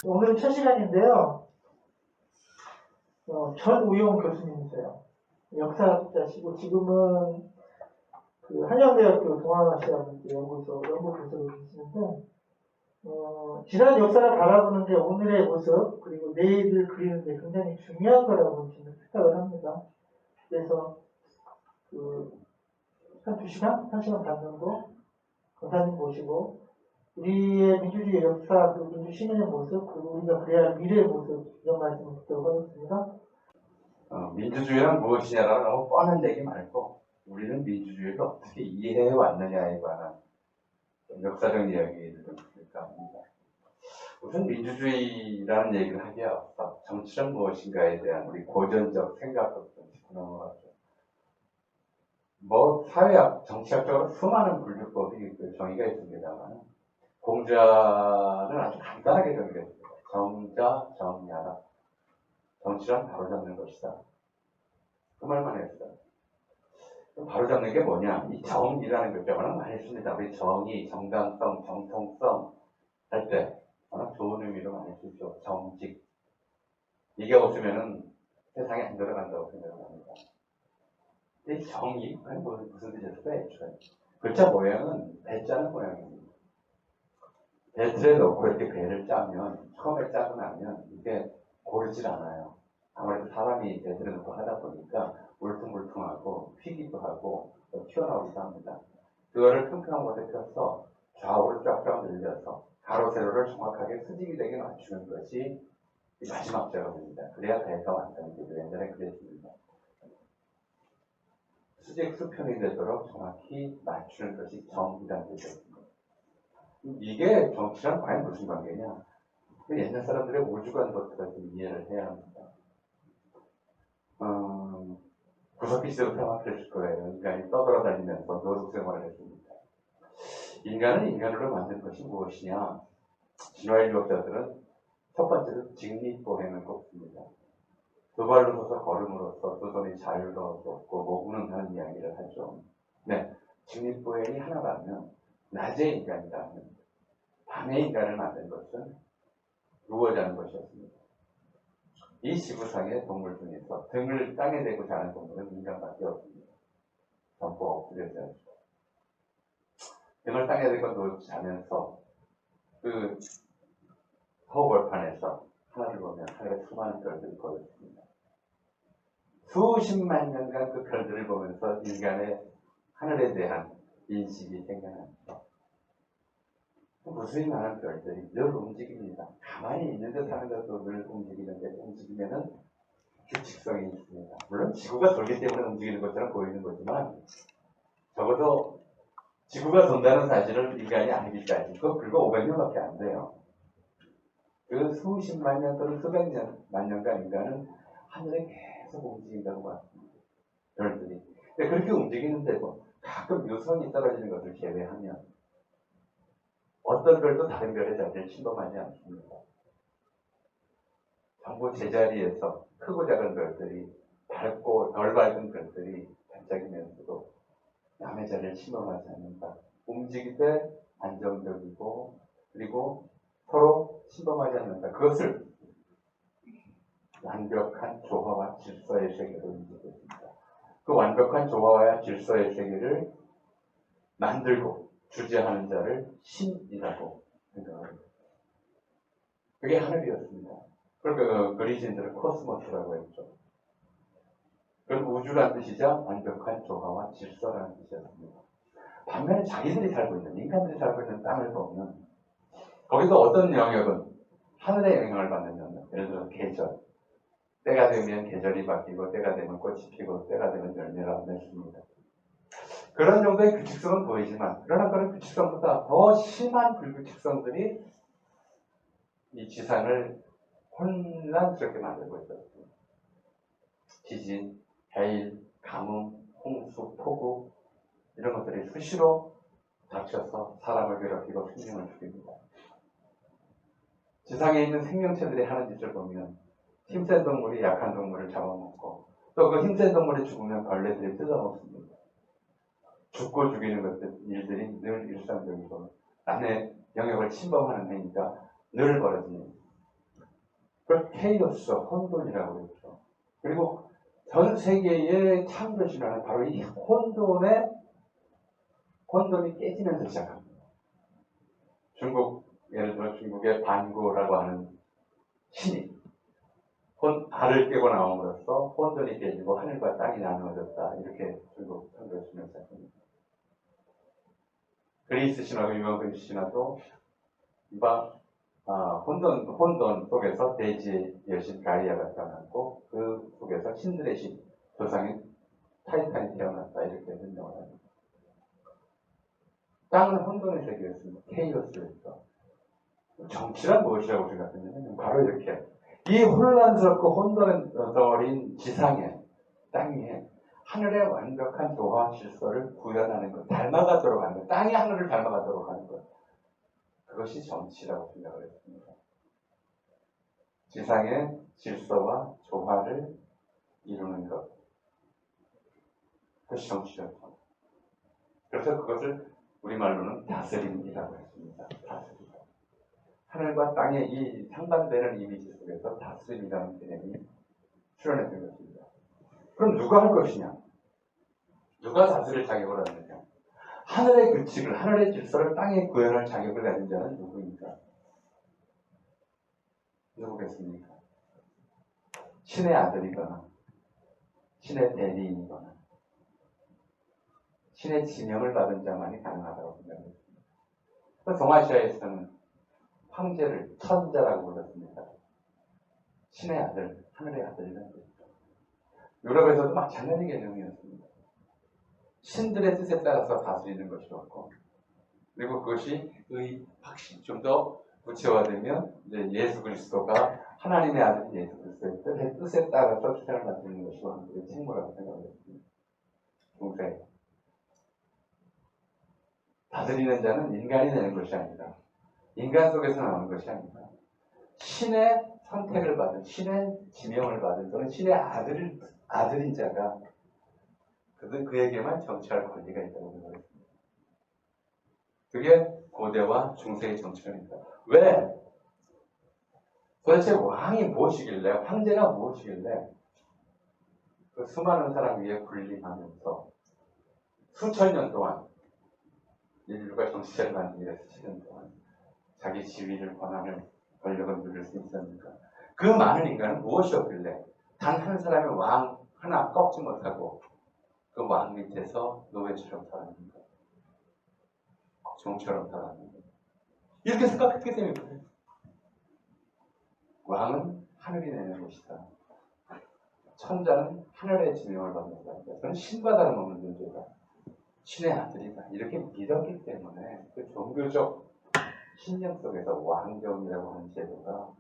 오늘은 첫 시간인데요. 전우용 교수님이세요. 역사학자시고 지금은 그 한양대학교 동아시아 연구소 연구 교수로 계시는데 지난 역사를 바라보는데 오늘의 모습 그리고 내일을 그리는데 굉장히 중요한 거라고 저는 생각을 합니다. 그래서 한 2시간, 1시간 반 정도 강사님 모시고 우리의 민주주의 역사, 그리고 민주 시민의 모습, 그리고 우리가 그래야 할 미래의 모습 이런 말씀을 듣도록 하겠습니다. 민주주의는 무엇이냐라는 너무 뻔한 얘기 말고 우리는 민주주의를 어떻게 이해해 왔느냐에 관한 역사적 이야기를 좀 드릴까 합니다. 우선 민주주의라는 얘기를 하기에 앞서 정치란 무엇인가에 대한 우리 고전적 생각부터 짚고 넘어가죠. 사회학, 정치학적으로 수많은 분류법이 정의가 있습니다만 공자는 아주 간단하게 정의가 있습니다. 정자, 정야라. 정치란 바로잡는 것이다. 그 말만 했어요. 바로잡는 게 뭐냐? 이 정이라는 글자가 많이 씁니다. 우리 정의, 정당성, 정통성 할 때 워낙 좋은 의미로 많이 쓰죠. 정직. 이게 없으면은 세상에 안 들어간다고 생각합니다. 이 정의, 무슨 뜻일까? 애초에. 글자 모양은 배짜는 모양입니다. 배틀에 넣고 이렇게 배를 짜면, 처음에 짜고 나면 이게 고르질 않아요. 아무래도 사람이 배틀에 넣고 하다 보니까 울퉁불퉁하고 휘기도 하고 튀어나오기도 합니다. 그거를 평평한 곳에 펴서 좌우를 쫙쫙 늘려서 가로 세로를 정확하게 수직이 되게 맞추는 것이 마지막 작업입니다. 그래야 배가 완성이 되고 옛날에 그랬습니다. 수직 수평이 되도록 정확히 맞추는 것이 정이라는 뜻이었습니다. 이게 정치랑 과연 무슨 관계냐? 옛날 사람들의 오죽한 것들을 좀 이해를 해야 합니다. 구석기 시대부터 아마 그랬을 거예요. 인간이 떠돌아다니면서 노숙 생활을 했습니다. 인간을 인간으로 만든 것이 무엇이냐? 진화인류학자들은 첫 번째로 직립보행을 꼽습니다. 두 발로 서서 걸음으로써 두 손이 자유로웠고 모구는 하는 이야기를 하죠. 네, 직립보행이 하나라면 낮의 인간이라면 밤의 인간을 만든 것은 누워 자는 것이었습니다. 이 지구상의 동물 중에서 등을 땅에 대고 자는 동물은 인간밖에 없습니다. 전부 엎드려 자죠. 등을 땅에 대고 누워 자면서 그 허벌판에서 하늘을 보면 하늘에 수많은 별들이 보여 있습니다. 수십만 년간 그 별들을 보면서 인간의 하늘에 대한 인식이 생겨납니다. 무수히 많은 별들이 늘 움직입니다. 가만히 있는 듯 하는 것도 늘 움직이는데 움직이면은 규칙성이 있습니다. 물론 지구가 돌기 때문에 움직이는 것처럼 보이는 거지만 적어도 지구가 돈다는 사실을 인간이 알기까지 그거 불과 500년밖에 안 돼요. 그 수십만 년 또는 수백 만 년간 인간은 하늘에 계속 움직인다고 봤습니다. 별들이. 근데 그렇게 움직이는데도 가끔 유선이 떨어지는 것을 제외하면 어떤 별도 다른 별의 자리를 침범하지 않습니다. 전부 제자리에서 크고 작은 별들이 밝고 덜 밝은 별들이 반짝이면서도 남의 자리를 침범하지 않는다. 움직일 때 안정적이고 그리고 서로 침범하지 않는다. 그것을 완벽한 조화와 질서의 세계로 인식했습니다. 그 완벽한 조화와 질서의 세계를 만들고 주재하는 자를 신이라고 생각합니다. 그게 하늘이었습니다. 그러니까 그리스인들은 코스모스라고 했죠. 그건 우주란 뜻이자 완벽한 조화와 질서라는 뜻이었습니다. 반면에 자기들이 살고 있는, 인간들이 살고 있는 땅을 보면 거기서 어떤 영역은 하늘의 영향을 받는 영역, 예를 들어 계절, 때가 되면 계절이 바뀌고 때가 되면 꽃이 피고 때가 되면 열매가 맺습니다. 그런 정도의 규칙성은 보이지만 그러나 그런 규칙성보다 더 심한 불규칙성들이 이 지상을 혼란스럽게 만들고 있었습니다. 지진, 해일, 가뭄, 홍수, 폭우 이런 것들이 수시로 닥쳐서 사람을 괴롭히고 생명을 죽입니다. 지상에 있는 생명체들이 하는 짓을 보면 힘센 동물이 약한 동물을 잡아먹고 또 그 힘센 동물이 죽으면 벌레들이 뜯어먹습니다. 죽고 죽이는 것들 일들이 늘 일상적이고 남의 영역을 침범하는 행위가 늘 벌어집니다. 그걸 케이오스, 혼돈이라고 그랬죠. 그리고 전 세계의 창조 신화는 바로 이 혼돈이 깨지면서 시작합니다. 예를 들어 중국의 반고라고 하는 신이 알을 깨고 나옴으로써 혼돈이 깨지고 하늘과 땅이 나누어졌다. 이렇게 중국 창조 신화를 시작합니다. 그리스 신화가 유명한 그리스 신화도 이바 혼돈 속에서 대지의 여신 가이아가 태어났고 그 속에서 신들의 신 조상인 타이탄이 태어났다. 이렇게 설명을 합니다. 땅은 혼돈의 세계였습니다. 케이오스였죠. 정치란 무엇이라고 생각했냐면 바로 이렇게 이 혼란스럽고 혼돈어린 지상에 땅 위에 하늘의 완벽한 조화 질서를 구현하는 것, 닮아가도록 하는 것, 땅이 하늘을 닮아가도록 하는 것, 그것이 정치라고 생각을 했습니다. 지상의 질서와 조화를 이루는 것, 그것이 정치였죠. 그래서 그것을 우리말로는 다스림이라고 했습니다. 다스림. 하늘과 땅의 이 상반되는 이미지 속에서 다스림이라는 개념이 출현했던 것입니다. 그럼 누가 할 것이냐? 누가 다스릴 자격을 얻느냐? 하늘의 규칙을, 하늘의 질서를 땅에 구현할 자격을 가진 자는 누구입니까? 누구겠습니까? 신의 아들이거나 신의 대리인이거나 신의 지명을 받은 자만이 가능하다고 생각합니다. 동아시아에서는 황제를 천자라고 불렀습니다. 신의 아들, 하늘의 아들이라는 뜻이죠. 유럽에서도 마찬가지 개념이었습니다. 신들의 뜻에 따라서 다스리는 것이었고, 그리고 그것이 확신, 좀 더 구체화되면 이제 예수 그리스도가 하나님의 아들 예수 그리스도의 뜻에 따라서 세상을 다스리는 것이 왕들의 책무라고 생각했습니다. 중세. 다스리는 자는 인간이 되는 것이 아니라 인간 속에서 나오는 것이 아닙니다. 신의 선택을 받은, 신의 지명을 받은, 또는 신의 아들인 자가 그에게만 정치할 권리가 있다고 생각했습니다. 그게 고대와 중세의 정치입니다. 왜? 도대체 왕이 무엇이길래, 황제가 무엇이길래 그 수많은 사람 위에 군림하면서 수천 년 동안 인류가 정치체를 만든 일에 수천 년 동안 자기 지위를, 권한을, 권력을 누릴 수 있었는가? 그 많은 인간은 무엇이었길래 단 한 사람의 왕 하나 꺾지 못하고 그 왕 밑에서 노예처럼 살았는가? 종처럼 살았는가? 이렇게 생각했기 때문에 그래요. 왕은 하늘이 내는 것이다. 천자는 하늘의 지명을 받는 자이다. 그는 신과 다름없는 존재다. 신의 아들이다. 이렇게 믿었기 때문에 그 종교적 신념 속에서 왕정이라고 하는 제도가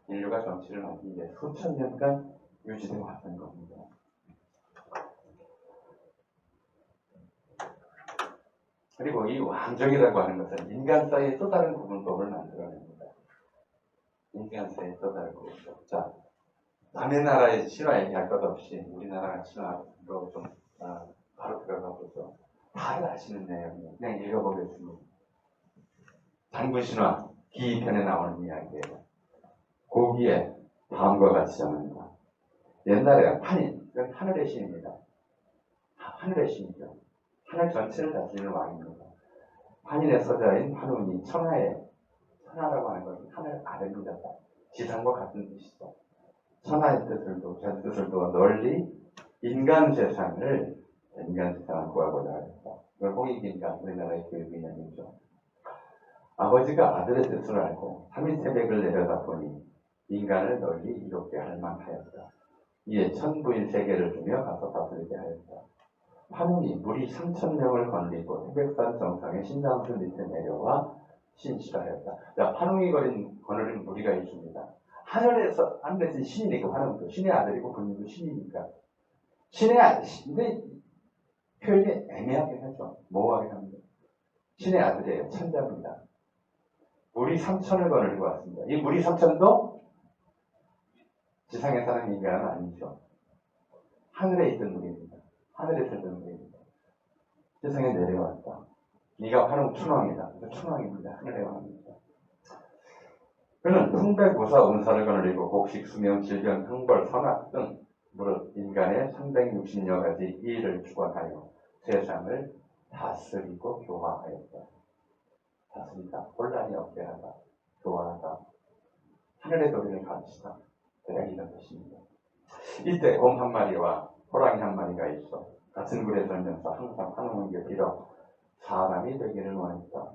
인류가 정치를 만들기 위해 수천 년간 유지되어 왔던 겁니다. 그리고 이 왕정이라고 하는 것은 인간 사이의 또 다른 구분법을 만들어냅니다. 인간 사이의 또 다른 구분법. 자, 남의 나라의 신화 얘기할 것 없이 우리나라 신화로 좀 바로 들어가 보죠. 다들 아시는 내용이에요. 그냥 읽어보겠습니다. 단군신화 기편에 나오는 이야기예요. 고기에 다음과 같이 정합니다. 옛날에 판인, 이건 하늘의 신입니다. 하늘의 신이죠. 하늘 전체를 다스리는 왕입니다. 판인의 서자인 판운이 천하라고 하는 것은 하늘 아래입니다. 지상과 같은 뜻이죠. 천하의 뜻을 두어 널리 인간 세상을 구하고자 하였다. 이걸 홍익인간, 우리나라의 교육 개념이죠. 아버지가 아들의 뜻을 알고 3일 새벽을 내려다 보니 인간을 널리 이롭게 할 만하였다. 이에 천부인 세계를 주며 가서 다스리게 하였다. 판운이 무리 3,000명을 건리고 태백산 정상의 신장수 밑에 내려와 신실하였다. 자, 판운이 거느린 무리가 있습니다. 하늘에서 신이니까 판운도 신의 아들이고 본인도 신이니까 신의 아들인데 표현이 애매하게 하죠. 모호하게 합니다. 신의 아들이에요. 천자입니다. 무리 3,000을 거느리고 왔습니다. 이 무리 3,000도 지상에 사는 인간은 아니죠. 하늘에 있던 무리입니다. 하늘에 살던 무리입니다. 세상에 내려왔다. 네가 화룡 춘왕이다. 춘왕입니다. 하늘의 왕입니다. 그는 풍백우사 운사를 거느리고 곡식, 수명, 질병, 형벌, 선악 등 무릇 인간의 360여 가지 일을 주관하여 세상을 다스리고 교화하였다. 다스리다, 혼란이 없게 하다, 교화하다, 하늘의 도리를 가르치다. 대략 이런 뜻입니다. 이때 곰 한 마리와 호랑이 한 마리가 있어 같은 굴에 살면서 항상 환웅을 곁들여 사람이 되기를 원했다.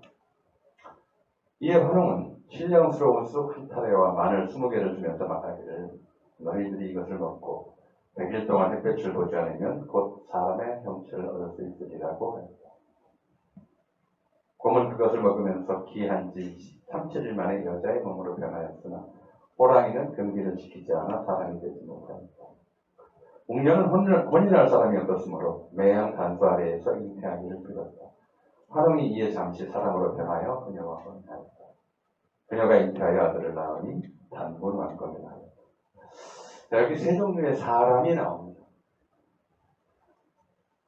이에 환웅은 신령스러운 쑥 한 타래와 마늘 20개를 주면서 말하기를 너희들이 이것을 먹고 100일 동안 햇볕을 보지 않으면 곧 사람의 형체를 얻을 수 있으리라고 했다. 곰은 그것을 먹으면서 기한 지 37일 만에 여자의 몸으로 변하였으나 호랑이는 금기를 지키지 않아 사람이 되지 못하였다. 웅녀는 혼인할 사람이 없었으므로 매양 단수 아래에서 잉태하기를 빌었다. 환웅이 이에 잠시 사람으로 변하여 그녀와 혼인하였다. 그녀가 잉태하여 아들을 낳으니 단군 왕권을 하였다. 자, 여기 세 종류의 사람이 나옵니다.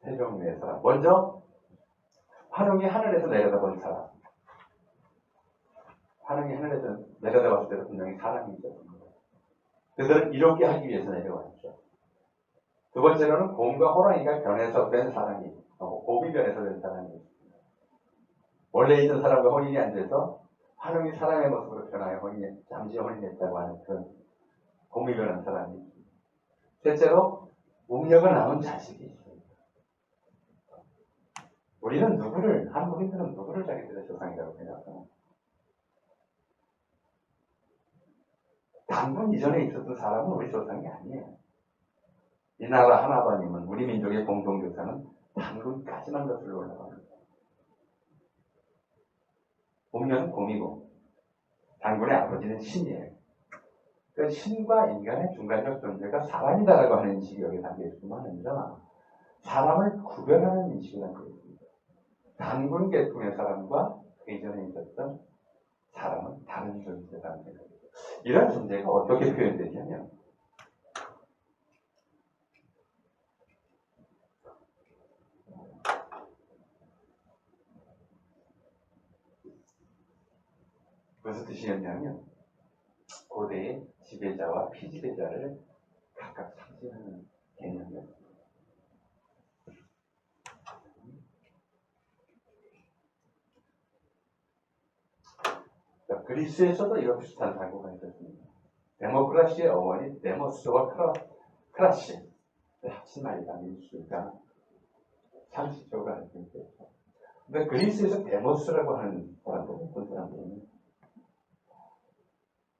세 종류의 사람. 먼저 환웅이 하늘에서 내려다본 사람. 환웅이 하늘에서 내려다봤을 때도 분명히 사람이 있었습니다. 그들을 이롭게 하기 위해서 내려왔죠. 두 번째로는 곰과 호랑이가 변해서 된 사람이, 곰이 변해서 된 사람이 있습니다. 원래 있는 사람과 혼인이 안 돼서 환웅이 사람의 모습으로 변하여 잠시 혼인했다고 하는 그 곰이 변한 사람이 있습니다. 셋째로 웅녀가 낳은 자식이 있습니다. 우리는 한국인들은 누구를 자기들의 조상이라고 생각합니다. 단군 이전에 있었던 사람은 우리 조상이 아니에요. 이 나라 하나바님은 우리 민족의 공동조상은 단군까지만 것으로 올라갑니다. 웅녀는 곰이고 단군의 아버지는 신이에요. 그 신과 인간의 중간적 존재가 사람이다라고 하는 인식이 여기 담겨있지만 아니라 사람을 구별하는 인식이 담겨있습니다. 단군 계통의 사람과 그 이전에 있었던 사람은 다른 존재라는 생각입니다. 이런 존재가 어떻게 표현되냐면 무슨 뜻이었냐면 고대의 지배자와 피지배자를 각각 상징하는 개념이었습니다. 그리스에서도 이런 비슷한 단어가 있었습니다. 데모크라시의 어원이 데모스와 크라시 합친 말이다. 민주주의가 상식적으로 알고 있죠. 근데 그리스에서 데모스라고 하는 사람들은 어떤 사람들은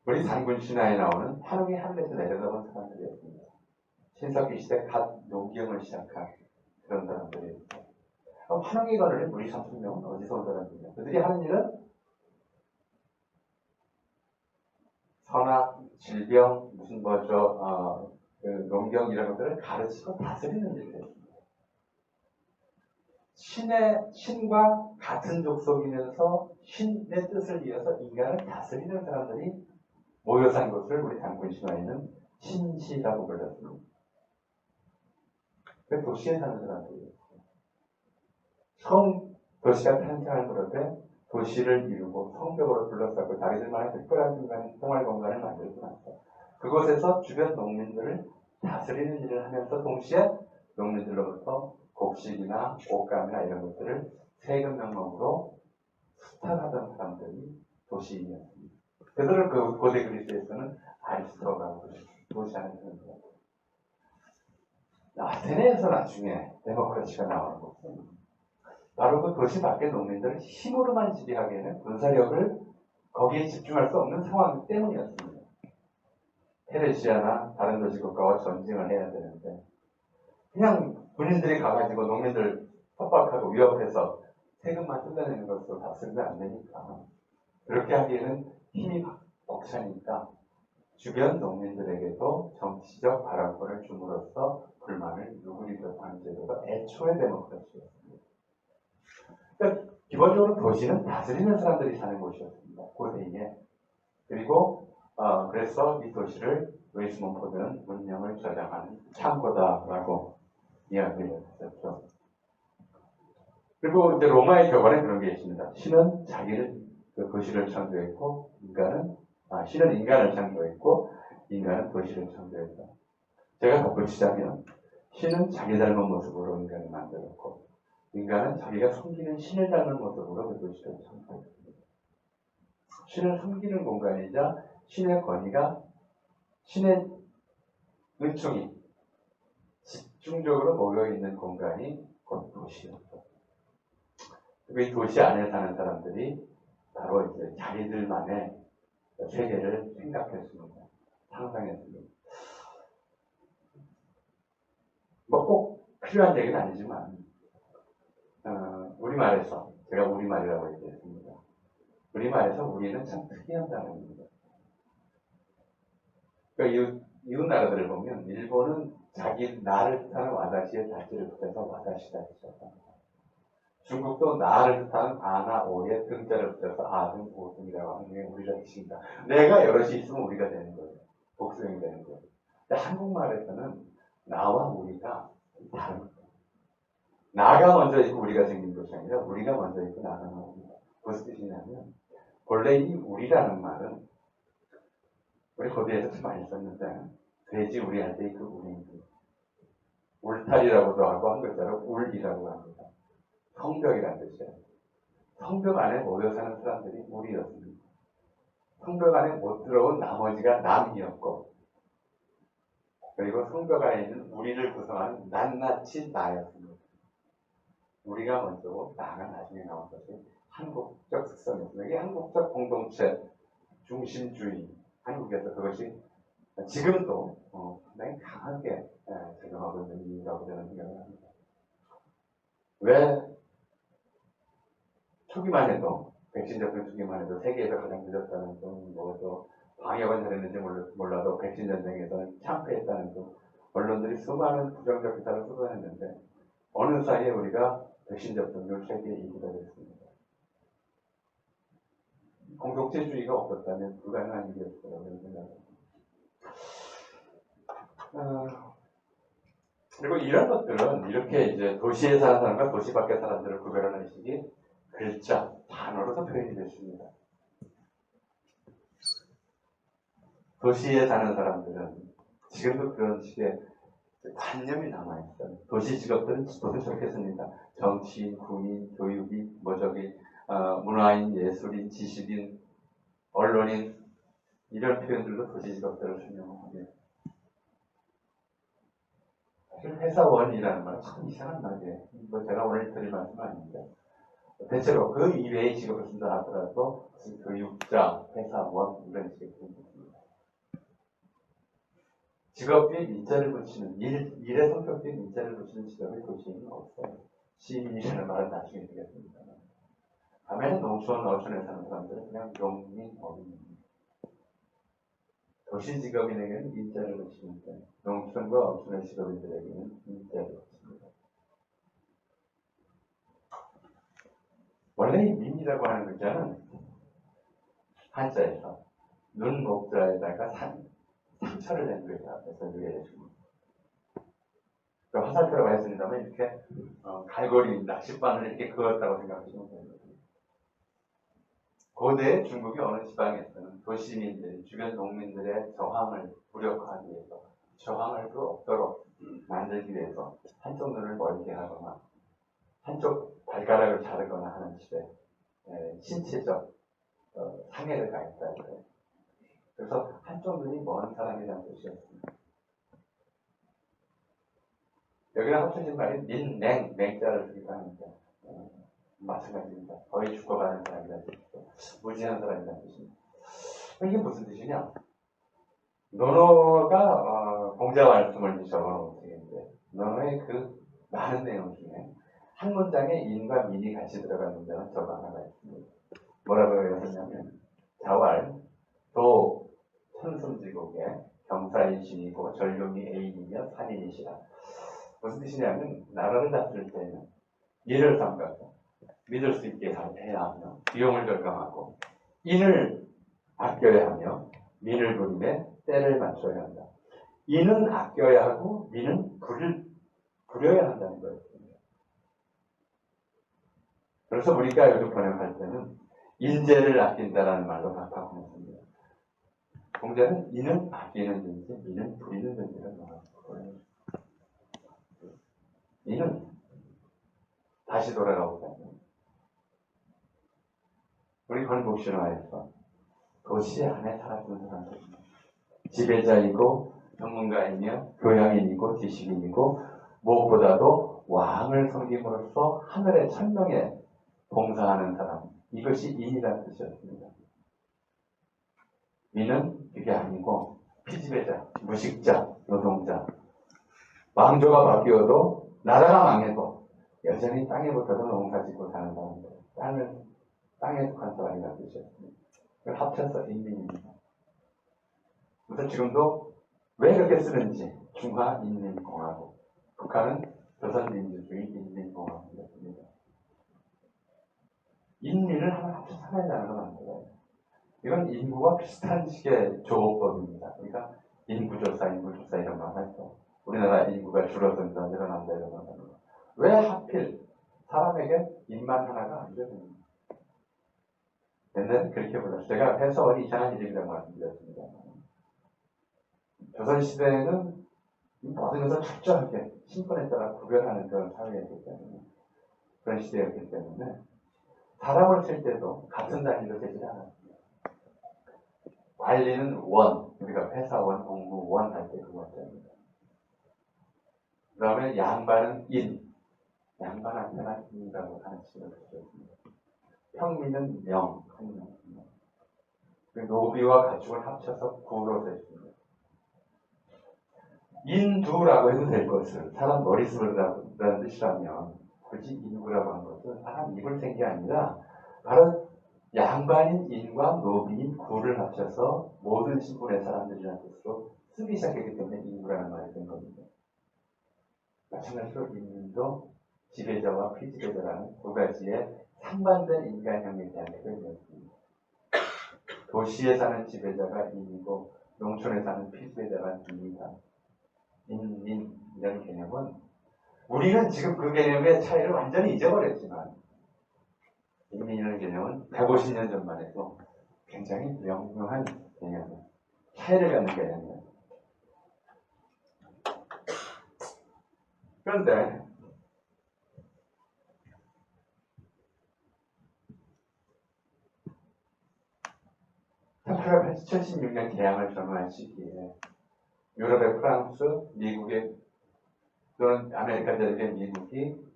우리 단군 신화에 나오는 환웅이 하늘에서 내려다본 사람들이었습니다. 신석기 시대 갓 농경을 시작한 그런 사람들이었습니다. 환웅이 거느린 우리 30명은 어디서 온 사람들이냐? 그들이 하는 일은 선악, 질병, 농경 이런 것들을 가르치고 다스리는 일을 했습니다. 신과 같은 족속이면서 신의 뜻을 위해서 인간을 다스리는 사람들이 모여 산 것을 우리 단군 신화에는 신시라고 불렀습니다. 그 도시에 사는 사람들이에요. 도시가 탄생할 무렵에 도시를 이루고 성벽으로 둘러싸고 자기들만의 특별한 생활 공간을 만들고 나서 그곳에서 주변 농민들을 다스리는 일을 하면서 동시에 농민들로부터 곡식이나 옷감이나 이런 것들을 세금 명목으로 수탈하던 사람들이 도시인이었습니다. 그들을 그 고대 그리스에서는 아리스토라고 부르죠. 도시 안에 사는 사람. 아테네에서 나중에 데모크라시가 나오는 것은 바로 그 도시 밖의 농민들을 힘으로만 지배하기에는 군사력을 거기에 집중할 수 없는 상황 때문이었습니다. 페르시아나 다른 도시 국가와 전쟁을 해야 되는데 그냥 군인들이 가가지고 농민들 협박하고 위협해서 세금만 뜯어내는 것으로 다스리면 안 되니까 그렇게 하기에는 힘이 벅차니까 주변 농민들에게도 정치적 발언권을 줌으로써 불만을 누구리려고 하는 제도가 애초에 데모크라시였습니다. 그러니까 기본적으로 도시는 다스리는 사람들이 사는 곳이었습니다. 고대에. 그리고 그래서 이 도시를 루이스 몬포드는 문명을 저장하는 창고다라고 이야기를 했었죠. 그리고 이제 로마의 격언에 그런 게 있습니다. 신은 자기를 그 도시를 창조했고 인간은 신은 인간을 창조했고 인간은 도시를 창조했다. 제가 덧붙이자면 신은 자기 닮은 모습으로 인간을 만들었고 인간은 자기가 섬기는 신을 닮은 모습으로 그 도시를 창조했습니다. 신을 섬기는 공간이자 신의 권위가 신의 은총이 집중적으로 모여있는 공간이 곧 도시였고 이 도시 안에 사는 사람들이 바로 이제 자기들만의 세계를 생각했습니다. 상상했습니다. 뭐 꼭 필요한 얘기는 아니지만 우리말에서 제가 우리말이라고 얘기했습니다. 우리말에서 우리는 참 특이한 단어입니다. 그러니까 이웃 나라들을 보면 일본은 자기 나를 뜻하는 와다시에 다시를 붙여서 와다시다 했었다. 중국도 나를 뜻하는 아나 오에 등자를 붙여서 아등 오등이라고 하는 게 우리가 뜻입니다. 내가 여럿이 있으면 우리가 되는 거예요. 복수형이 되는 거예요. 근데 한국말에서는 나와 우리가 다른 거예요. 나가 먼저 있고 우리가 생긴 것이 아니라 우리가 먼저 있고 나가 나옵니다. 무슨 뜻이냐면 본래 이 우리라는 말은 우리 거기에서 참 많이 썼는데 돼지 우리 할 때 그 우리입니다. 울타리라고도 하고 한 글자로 울이라고 합니다. 성벽이라는 뜻이에요. 성벽 안에 모여 사는 사람들이 우리였습니다. 성벽 안에 못 들어온 나머지가 남이었고 그리고 성벽 안에 있는 우리를 구성하는 낱낱이 나였습니다. 우리가 먼저고 나가 나중에 나온 것이 한국적 특성이었습니다. 이게 한국적 공동체 중심주의 한국에서 그것이 지금도 상당히 강하게 적용하고 있는 이유라고 저는 생각을 합니다. 왜 초기만 해도 백신 접종 초기만 해도 세계에서 가장 늦었다는 등 뭐또 방역은 잘했는지 몰라도 백신 전쟁에서는 참패했다는 등 언론들이 수많은 부정적 기사를 쏟아냈는데 어느 사이에 우리가 백신 접종률 세계 2위가 됐습니다. 공동체주의가 없었다면 불가능한 일이었을 거라고 생각합니다. 그리고 이런 것들은 이렇게 이제 도시에 사는 사람과 도시 밖의 사람들을 구별하는 식이 글자, 단어로서 표현이 됐습니다. 도시에 사는 사람들은 지금도 그런 식의 관념이 남아있어요. 도시 직업들은 보통 저렇게 씁니다. 정치인, 군인, 교육인, 문화인, 예술인, 지식인, 언론인 이런 표현들로 도시 직업들을 설명합니다. 사실 회사원이라는 말은 참 이상한 말이에요. 제가 오늘 드릴 말씀은 아닙니다. 대체로 그 이외의 직업을 쓴다 하더라도 교육자, 회사원 이런 식의 표현입니다. 직업비에 민자를 붙이는 일의 성격비에 민자를 붙이는 직업이 도시에는 없어요. 시민이라는 말은 나중에 되겠습니다. 반면에 농촌, 어촌에 사는 사람들은 그냥 농민, 어민입니다. 도시 직업인에게는 민자를 붙이는데 농촌과 어촌의 직업인들에게는 민자를 붙입니다. 원래 이 민이라고 하는 글자는 한자에서 눈, 목자에다가 상처를 낸 글자에서 유래했습니다. 화살표라고 했습니다만 이렇게 갈고리, 낚싯바늘 이렇게 그었다고 생각하시면 됩니다. 고대 중국의 어느 지방에서는 도시민들이 주변 농민들의 저항을 무력화하기 위해서 저항할 수 없도록 만들기 위해서 한쪽 눈을 멀게 하거나 한쪽 발가락을 자르거나 하는 식의 신체적 상해를 가했다 해요. 그래서 한쪽 눈이 먼 사람이라는 뜻이었습니다. 여기랑 합쳐진 말이 민냉, 맹자를 쓰기도 합니다. 마찬가지입니다. 거의 죽어가는 사람이라는 뜻이고 무지한 사람이라는 뜻입니다. 이게 무슨 뜻이냐? 논어가 공자 말씀을 적어놓은 책인데 논어의 그 많은 내용 중에 한 문장에 인과 민이 같이 들어간 문장은 저거 하나가 있습니다. 뭐라고 했냐면 자왈 도 천승지국에 경사의 신이고 전룡이 애인이며 산인이시라. 무슨 뜻이냐면 나라를 다스릴 때는 민을 삼가서 믿을 수 있게 해야 하며 비용을 절감하고 인을 아껴야 하며 민을 부림에 때를 맞춰야 한다. 인은 아껴야 하고 민은 부려야 한다는 거였습니다. 그래서 우리가 요즘 번역할 때는 인재를 아낀다라는 말로 바꿔보냈습니다. 공자는 이는 악이는 존재, 이는 불이는 존재를 말하고 이는 다시 돌아가보자. 우리 건국신화에서 도시 안에 살았던 사람들, 지배자이고 전문가이며 교양인이고 지식인이고 무엇보다도 왕을 섬김으로써 하늘의 천명에 봉사하는 사람, 이것이 인이라는 뜻이었습니다. 인은 그게 아니고 피지배자, 무식자, 노동자, 왕조가 바뀌어도 나라가 망해도 여전히 땅에 붙어서 농사 짓고 사는 사람들, 땅에 속한 사람이라는 뜻이었습니다. 그걸 합쳐서 인민입니다. 그래서 지금도 왜 그렇게 쓰는지 중화인민공화국, 북한은 조선민주주의 인민공화국이었습니다. 인민을 하나 합쳐서 하나의 단어로 만들어요. 이건 인구와 비슷한 식의 조업법입니다. 그러니까 인구조사 이런 말 하죠. 우리나라 인구가 줄어든다, 늘어난다 이런 말 합니다. 왜 하필 사람에게 인만 하나가 안 되는지. 옛날에 그렇게 불렀어요. 제가 해석이 이상한 이름이라고 말씀드렸습니다. 조선시대에는 모든 것을 철저하게 신분에 따라 구별하는 그런 사회였기 때문에, 그런 시대였기 때문에 사람을 쓸 때도 같은 단위로 되지 않았습니다. 관리는 원, 우리가 회사원, 공무원 할 때 그거였습니다. 그 다음에 양반은 인, 양반한테는 인이라고 하는 식으로 되었습니다. 평민은 명, 노비와 가축을 합쳐서 구로 됐습니다. 인두라고 해도 될 것을 사람 머릿수라는 뜻이라면 굳이 인구라고 하는 것은 사람 입을 센 게 아니라 바로 양반인 인과 노비인 구를 합쳐서 모든 신분의 사람들이라는 뜻으로 쓰기 시작했기 때문에 인구라는 말이 된 겁니다. 마찬가지로 인민도 지배자와 피지배자라는 두 가지의 상반된 인간형에 대한 표현이었습니다. 도시에 사는 지배자가 인이고 농촌에 사는 피지배자가 인이다. 인민 이런 개념은 우리는 지금 그 개념의 차이를 완전히 잊어버렸지만 인민이라는 개념은 150년 전만 해도 굉장히 명료한 개념이에요. 차이를 갖는 개념이에요. 그런데 1876년 개항을 전후한 시기에 유럽의 프랑스, 미국의 또는 아메리카 대륙의 미국이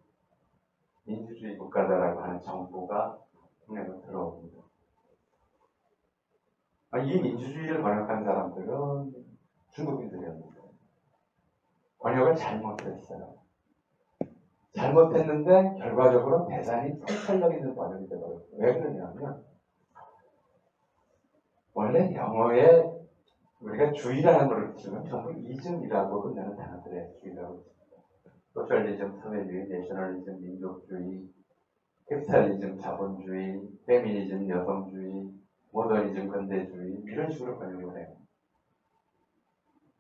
민주주의 국가다라고 하는 정부가 국내로 들어옵니다. 이 민주주의를 번역한 사람들은 중국인들이었습니다. 번역을 잘못했어요. 잘못했는데 결과적으로 대단히 통찰력 있는 번역이 되어버렸어요. 왜 그러냐면 원래 영어에 우리가 주의라는 걸 붙이면 전부 이즘이라고 끝내는 단어들의 주의라고 있습니다. 소셜리즘, 사회주의, 내셔널리즘, 민족주의, 캐피탈리즘, 자본주의, 페미니즘, 여성주의, 모더니즘, 근대주의 이런 식으로 번역을 해요.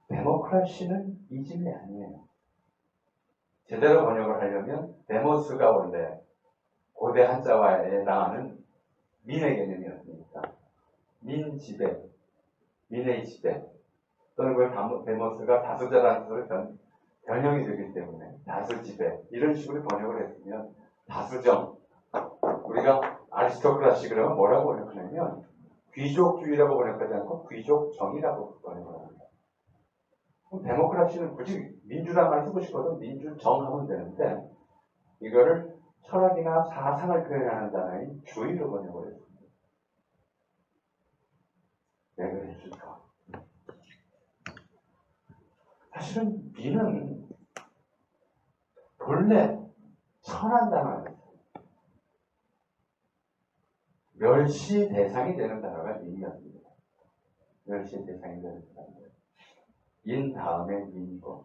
데모크라시는 이즘이 아니에요. 제대로 번역을 하려면 데모스가 원래 고대 한자와에 해당하는 민의 개념이었으니까 민지배, 민의 지배 또는 그걸 데모스가 다수자라는 뜻으로 변형이 되기 때문에 다수지배 이런 식으로 번역을 했으면 다수정, 우리가 아리스토크라시 그러면 뭐라고 번역하냐면 귀족주의라고 번역하지 않고 귀족정이라고 번역을 합니다. 그럼 데모크라시는 굳이 민주란 말 쓰고 싶어도 민주정 하면 되는데 이거를 철학이나 사상을 표현하는 단어인 주의로 번역을 했습니다. 왜 그랬을까? 사실은 민은 본래 천한 단어예요. 멸시 대상이 되는 단어가 민이었습니다. 멸시 대상이 되는 단어예요. 인 다음에 민이고,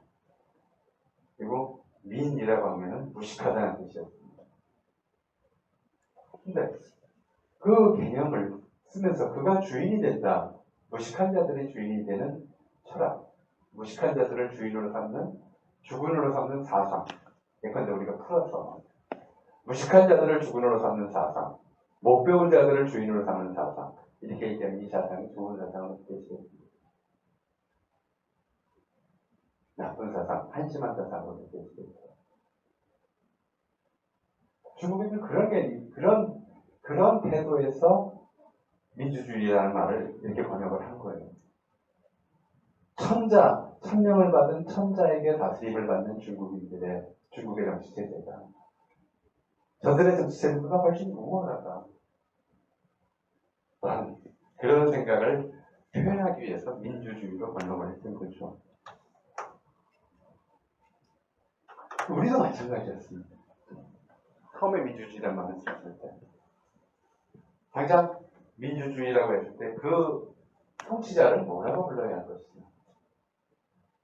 그리고 민이라고 하면은 무식하다는 뜻이었습니다. 근데 그 개념을 쓰면서 그가 주인이 된다, 무식한 자들이 주인이 되는 철학, 무식한 자들을 주인으로 삼는, 주군으로 삼는 사상, 예컨대 우리가 풀어서 무식한 자들을 주군으로 삼는 사상, 못 배운 자들을 주인으로 삼는 사상, 이렇게 얘기하면 이 사상이 좋은 사상으로 되시겠습니다. 나쁜 사상, 한심한 사상으로 느껴질 수 있어요. 중국인들 그런 태도에서 민주주의라는 말을 이렇게 번역을 한 거예요. 천명을 받은 천자에게 다스림을 받는 중국의 정치체제다. 저들의 정치체제보다 훨씬 우월하다. 그런 생각을 표현하기 위해서 민주주의로 번역을 했던 거죠. 우리도 마찬가지였습니다. 처음에 민주주의란 말을 썼을 때 당장 민주주의라고 했을 때 그 통치자를 뭐라고 불러야 할 것이냐.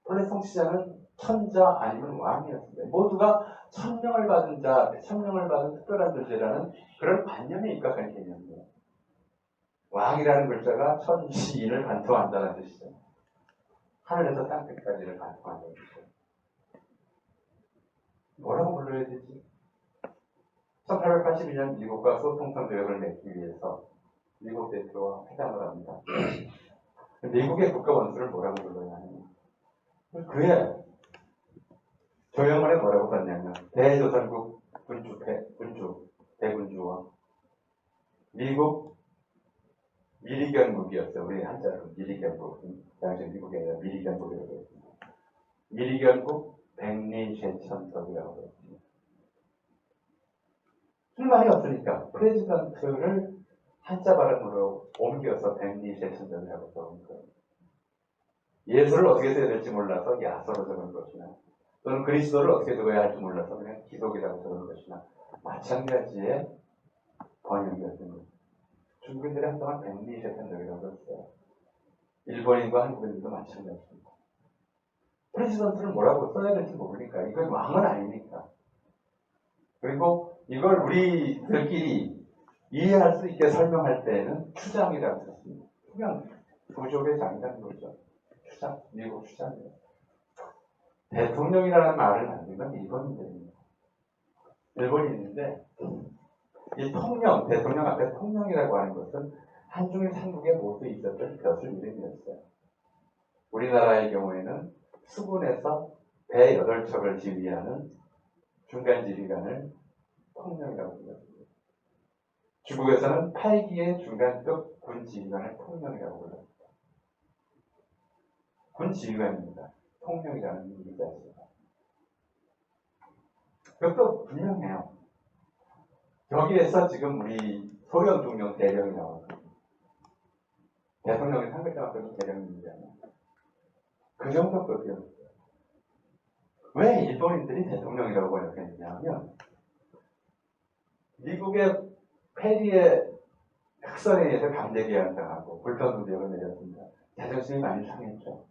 원래 통치자는 천자 아니면 왕이었습니다. 모두가 천명을 받은 특별한 존재라는 그런 관념에 입각한 개념이에요. 왕이라는 글자가 천시인을 관통한다는 뜻이죠. 하늘에서 땅끝까지를 관통한다는 뜻이죠. 뭐라고 불러야 되지? 1882년 미국과 소통성 조약을 맺기 위해서 미국 대표와 회담을 합니다. 미국의 국가 원수를 뭐라고 불러야 하느냐? 그의 조영원에 뭐라고 썼냐면 대조선국 대군주와 미국 미리견국이었어요. 우리 한자로 미리견국. 당시 미국에 아니라 미리견국이라고 했습니다. 미리견국 백리제천석이라고 했습니다. 쓸 말이 없으니까 프레지던트를 한자 발음으로 옮겨서 백리제천석이라고 적은 거예요. 예수를 어떻게 써야 될지 몰라서 야서로 적은 것이나 또는 그리스도를 어떻게 적어야 할지 몰라서 그냥 기독이라고 적은 것이나 마찬가지의 번역이었던 거죠. 중국인들이 한동안 백리제천석이라고 했어요. 일본인과 한국인들도 마찬가지입니다. 프레지던트를 뭐라고 써야 될지 모르니까 이건 왕은 아니니까. 그리고 이걸 우리들끼리 이해할 수 있게 설명할 때에는 추장이라고 썼습니다. 그냥 부족의 장이라는 거죠. 추장, 미국 추장이에요. 대통령이라는 말을 만든 건 일본인들입니다. 일본인인데 이 대통령 앞에 통령이라고 하는 것은 한중일 삼국에 모두 있었던 벼슬 이름이었어요. 우리나라의 경우에는 수군에서 배 8척을 지휘하는 중간 지휘관을 통령이라고 불렀습니다. 중국에서는 8기의 중간급 군 지휘관을 통령이라고 불렀습니다. 군 지휘관입니다. 통령이라는 이름이 있습니다. 그것도 분명해요. 여기에서 지금 우리 소련통령 대령이 나왔거든요. 대통령이 상글자만큼 대령입니다만 그 정도급이었어요. 왜 일본인들이 대통령이라고 번역했느냐 하면 미국의 페리의 흑선에 의해서 강제개항당하고 불편무대를 내렸습니다. 자존심이 많이 상했죠.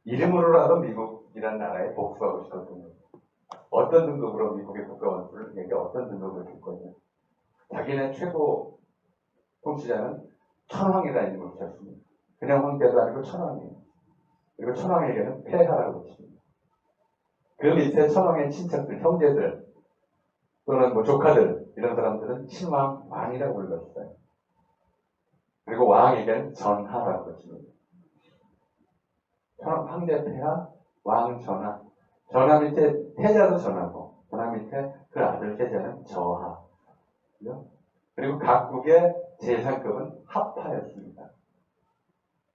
이름으로라도 미국이라는 나라에 복수하고 싶었던 거죠. 어떤 등급으로 미국의 국가원수를 내게 어떤 등급을 줄 거냐. 자기네 최고 통치자는 천황이라는 이름을 붙였습니다. 그냥 황제도 아니고 천황이에요. 그리고 천황에게는 폐하라고 붙입니다. 그 밑에 천황의 친척들, 형제들 또는 뭐 조카들 이런 사람들은 친왕, 왕이라고 불렀어요. 그리고 왕에게는 전하라고 붙입니다. 황제 폐하, 왕 전하. 전하 밑에 태자도 전하고 전하 밑에 그 아들 태자는 저하. 그리고 각국의 재상급은 하파였습니다.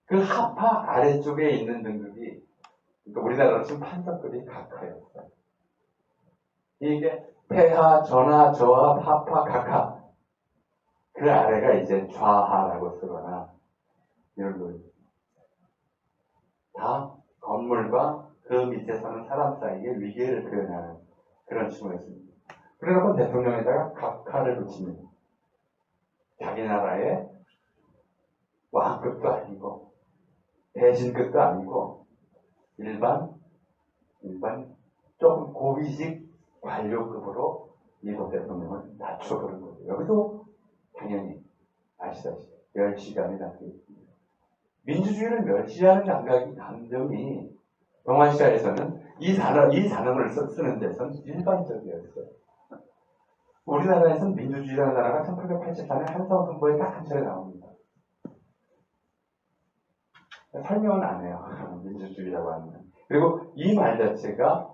그 하파 아래쪽에 있는 등급이 그러니까 우리나라로 치면 판서급이 각하였어요. 이게 폐하, 전하, 저하, 하파, 각하 그 아래가 이제 좌하라고 쓰거나 이런 거예요. 다 건물과 그 밑에 사는 사람 사이의 위계를 표현하는 그런 칭호였습니다. 그래놓고 대통령에다가 각하를 붙입니다. 자기 나라의 왕급도 아니고 대신급도 아니고 일반 조금 고위직 관료급으로 미국 대통령을 낮춰보는 거죠. 여기도 당연히 아시다시피 멸시감이 담겨 있습니다. 민주주의를 멸시하는 감정이 동아시아에서는 이 단어를 쓰는 데서는 일반적이었어요. 우리나라에서는 민주주의라는 나라가 1884년 한성선보에 딱 한 차례 나옵니다. 설명은 안 해요. 민주주의라고 하는. 그리고 이 말 자체가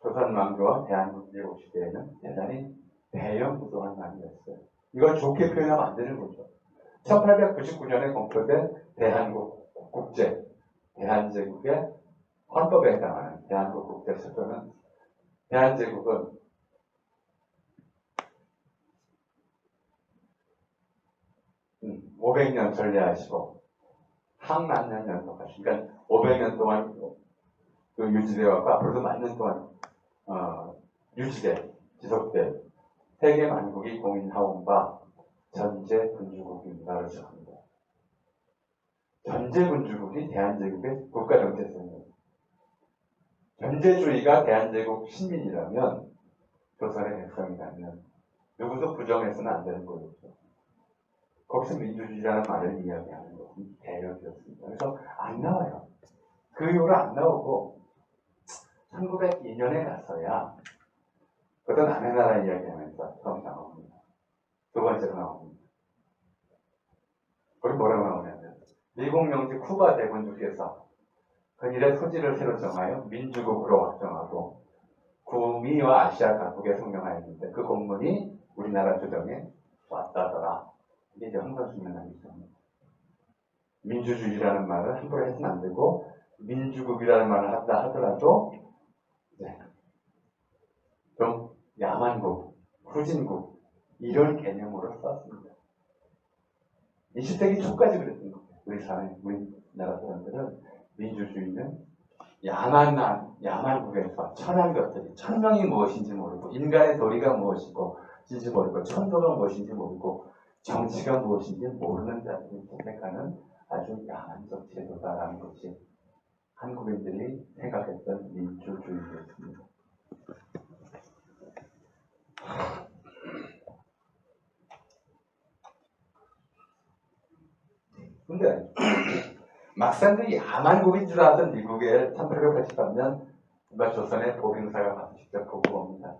조선왕조와 대한민국 시대에는 대단히 대형부도한 말이었어요. 이걸 좋게 표현하면 안 되는 거죠. 1899년에 공표된 대한국 국제, 대한제국의 헌법에 해당하는 대한국 국제수도는 대한제국은 500년 전례하시고 항만년 연속하시고 그러니까 500년 동안 유지되어 왔고 앞으로도 만년 동안 유지돼 지속될 세계 만국이 공인하온 바 전제 군주국입니다라고 합니다. 전제 군주국이 대한제국의 국가 정체성입니다. 전제주의가 대한제국 신민이라면 조선의 백성이라면 누구도 부정해서는 안 되는 거였죠. 거기서 민주주의라는 말을 이야기하는 것은 대역이었습니다. 그래서 안 나와요. 그 이후로 안 나오고 1902년에 가서야 그것도 남의 나라 이야기하면서 처음 나옵니다. 두 번째로 나옵니다. 거기 뭐라고 나오냐면 미국 명지 쿠바 대군주께서 근일의 토지를 새로 정하여 민주국으로 확정하고 구미와 아시아 각국에 성명하였는데 그 공문이 우리나라 조정에 왔다더라. 이게 이제 황선수명한 있습니다. 민주주의라는 말을 함부로 해서는 안 되고 민주국이라는 말을 한다 하더라도 좀 야만국, 후진국 이런 개념으로 썼습니다. 20세기 초까지 그랬던 거예요. 우리나라 사람들은 민주주의는 야만국에서 천한 것들이 천명이 무엇인지 모르고 인간의 도리가 무엇인지 모르고 천도가 무엇인지 모르고 정치가 무엇인지 모르는 자들이 선택하는 아주 야만적 제도다라는 것이 한국인들이 생각했던 민주주의였습니다. 근데 막상 그 야만국인 줄 알았던 미국에 1883년 조선의 보병사가 가서 직접 보고 옵니다.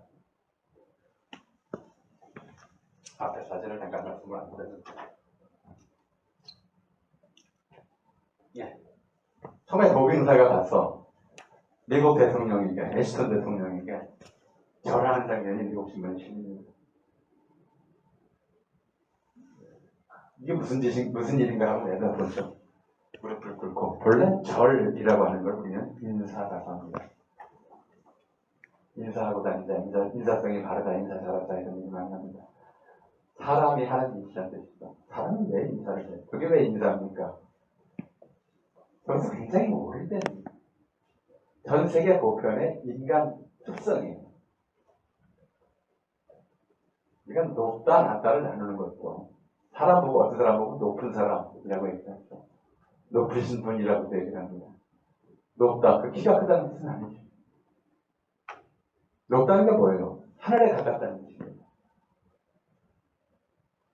앞에 사진을 잠깐 말씀을 안 드렸는데 처음에 보병사가 가서 미국 대통령에게 애시턴 대통령에게 절하는 장면이 미국 신문에 실립니다. 이게 무슨 일인가 하고 내다보죠. 무릎을 꿇고 본래 절이라고 하는 걸 우리는 인사라고 합니다. 인사하고 다니자, 인사성이 바르다, 인사 잘하자 이런 얘기 많이 합니다. 사람이 하는 인사란 뜻이죠. 사람이 왜 인사를 해요? 그게 왜 인사입니까? 그것은 굉장히 오래된 전 세계 보편의 인간 특성이에요. 이건 높다, 낮다를 나누는 것도 사람 보고 어떤 사람 보고 높은 사람이라고 얘기하죠. 높으신 분이라고 얘기를 합니다. 높다, 그 키가 크다는 뜻은 아니죠. 높다는 게 뭐예요? 하늘에 가깝다는 뜻입니다.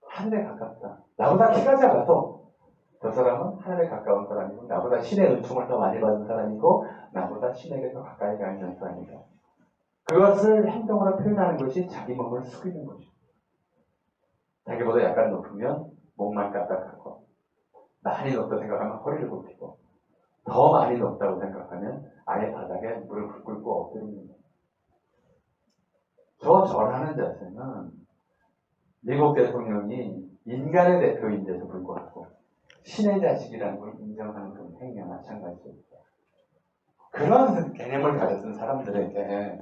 하늘에 가깝다. 나보다 키가 작아도 저 사람은 하늘에 가까운 사람이고 나보다 신의 은총을 더 많이 받은 사람이고 나보다 신에게 더 가까이 가 있는 사람이다. 그것을 행동으로 표현하는 것이 자기 몸을 숙이는 것이죠. 자기보다 약간 높으면 목만 까딱하고 많이 높다고 생각하면 허리를 굽히고 더 많이 높다고 생각하면 아예 바닥에 무릎을 꿇고 엎드립니다. 저 절하는 자세는 미국 대통령이 인간의 대표인데도 불구하고 신의 자식이라는 걸 인정하는 그런 행위와 마찬가지입니다. 그런 개념을 가졌던 사람들에게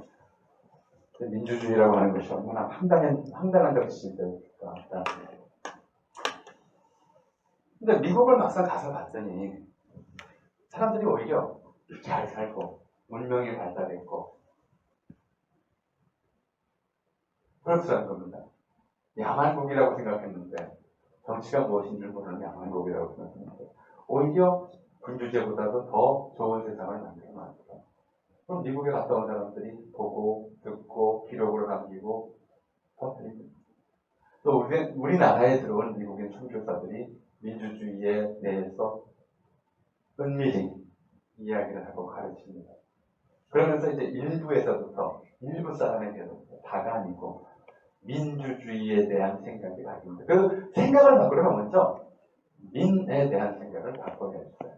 민주주의라고 하는 것이 얼마나 황당한 정치일까. 근데 미국을 막상 가서 봤더니 사람들이 오히려 잘 살고 문명이 발달했고 그렇다는 겁니다. 야만국이라고 생각했는데 정치가 무엇인지 모르는 야만국이라고 생각했는데 오히려 군주제보다도 더 좋은 세상을 만들어놨죠. 그럼 미국에 갔다 온 사람들이 보고 듣고 기록으로 남기고 퍼뜨립니다. 또 우리나라에 들어온 미국인 선교사들이 민주주의에 대해서 은밀히 이야기를 하고 가르칩니다. 그러면서 이제 일부 사람에게도 다가 아니고 민주주의에 대한 생각이 바뀝니다. 그 생각을 바꾸려면 먼저 민에 대한 생각을 바꿔야 했어요.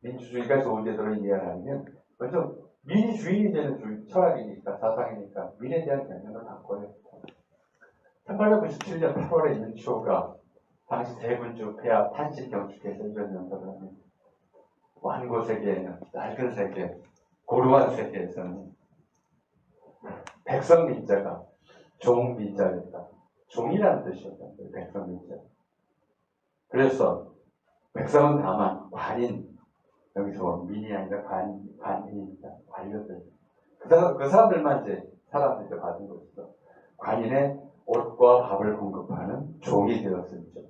민주주의가 좋은 제도로 이해하려면 먼저 민이 주인이 되는 철학이니까 사상이니까 민에 대한 개념을 바꿔야 합니다. 1897년 8월에 윤초가 당시 대군주 폐하 탄신 경축에서 이런 연설을 합니다. 완고 세계에는 낡은 세계, 고루한 세계에서는 백성 민자가 종 민자였다. 종이라는 뜻이었다. 백성 민자. 그래서 백성은 다만 관인, 여기서 민이 아니라 관인입니다. 관료들. 그 사람들만 이제 사람들한테 받은 것이죠. 관인의 옷과 밥을 공급하는 종이 되었습니다.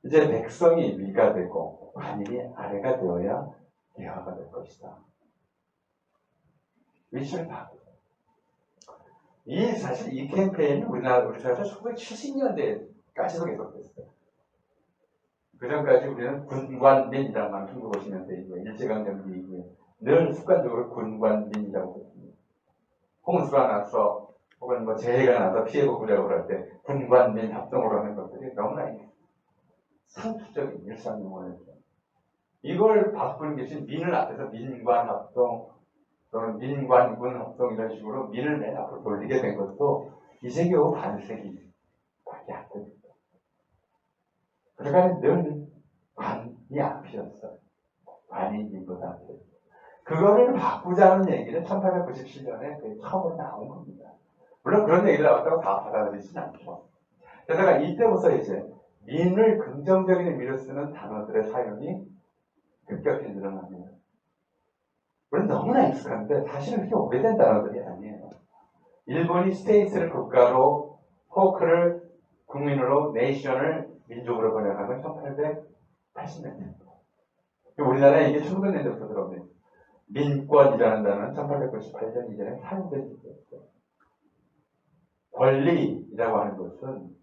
이제 백성이 위가 되고 관인이 아래가 되어야 대화가 될 것이다. 위치를 바꾸고. 사실 이 캠페인은 우리 사회에서 1970년대까지도 계속됐어요. 그 전까지 우리는 군관민이라는 말을 숨겨보시면 되고요. 일제강점기 이후에 늘 습관적으로 군관민이라고 했습니다. 홍수가 나서 혹은 뭐 재해가 나서 피해보려고 할 때 군관민 합동으로 하는 것들이 너무나 상투적인 일상용어였죠. 이걸 바꾸는 것이 민을 앞에서 민관합동 또는 민관군 합동 이런 식으로 민을 맨 앞으로 돌리게 된 것도 이제 겨우 반세기밖에 안 됩니다. 그러니까 늘 관이 앞이었어요. 관이 민보다 앞이었어요. 그거를 바꾸자는 얘기는 1897년에 처음으로 나온 겁니다. 물론 그런 얘기를 나왔다고 다 받아들이진 않죠. 게다가 이때부터 이제 민을 긍정적인 의미로 쓰는 단어들의 사용이 급격히 늘어납니다. 물론 너무나 익숙한데 사실은 그렇게 오래된 단어들이 아니에요. 일본이 스테이트를 국가로, 포크를 국민으로, 네이션을 민족으로 번역한 건 1880년대입니다. 우리나라에 이게 1900년대부터 들어옵니다. 민권이라는 단어는 1898년 이전에 사용된 적이었어요. 권리라고 하는 것은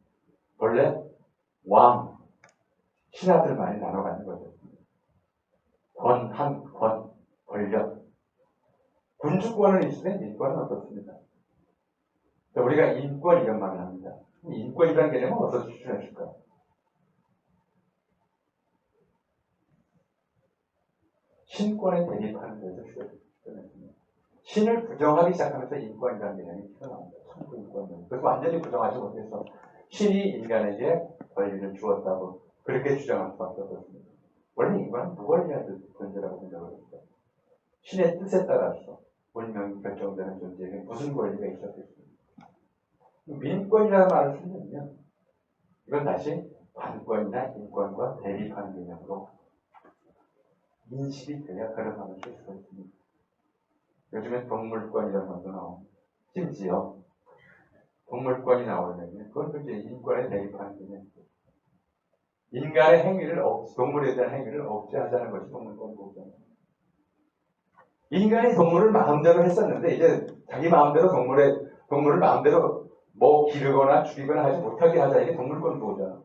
원래 왕, 신하들만이 나눠 갖는 거였습니다. 권력. 군주권은 있으면 민권은 없었습니다. 우리가 인권 이런 말을 합니다. 인권이라는 개념은 어디서 추출해 줄까요? 신권에 대립하는 데서 추출했습니다. 신을 부정하기 시작하면서 인권이라는 개념이 튀어나옵니다. 천부 인권. 그래서 완전히 부정하지 못해서 신이 인간에게 권리를 주었다고 그렇게 주장할 수밖에 없었습니다. 원래 인간은 무권리한 존재라고 생각을 했어요. 신의 뜻에 따라서 운명이 결정되는 존재에게 무슨 권리가 있었겠습니까? 민권이라는 말을 쓰면 이건 다시 관권이나 인권과 대립하는 개념으로 인식이 돼야 그런 말을 쓸 수가 있습니다. 요즘엔 동물권이라는 말도 나옵니다. 심지어 동물권이 나오려면 그것도 이제 인권에 대입하는 개념이죠. 인간의 행위를 동물에 대한 행위를 억제하자는 것이 동물권 보호잖아요. 인간이 동물을 마음대로 했었는데 이제 자기 마음대로 동물을 마음대로 뭐 기르거나 죽이거나 하지 못하게 하자. 이게 동물권 보호잖아.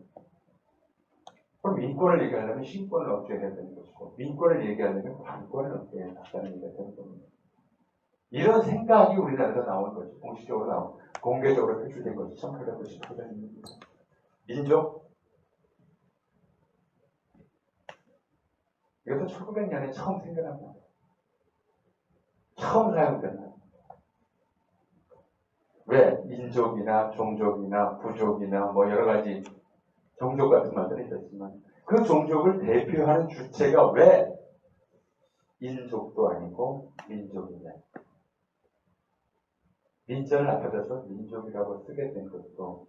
그럼 인권을 얘기하려면 신권을 억제해야 되는 것이고 민권을 얘기하려면 관권을 억제해야 한다는 얘기가 되는 겁니다. 이런 생각이 우리나라에서 나온 것이 공식적으로 나온 공개적으로 표출된 것이 1898년입니다. 민족 이것도 1900년에 처음 생겨난 겁니다. 처음 사용된 겁니다. 왜? 민족이나 종족이나 부족이나 뭐 여러 가지 종족 같은 말들이 있었지만 그 종족을 대표하는 주체가 왜 인족도 아니고 민족이냐. 민자를 앞에서 민족이라고 쓰게 된 것도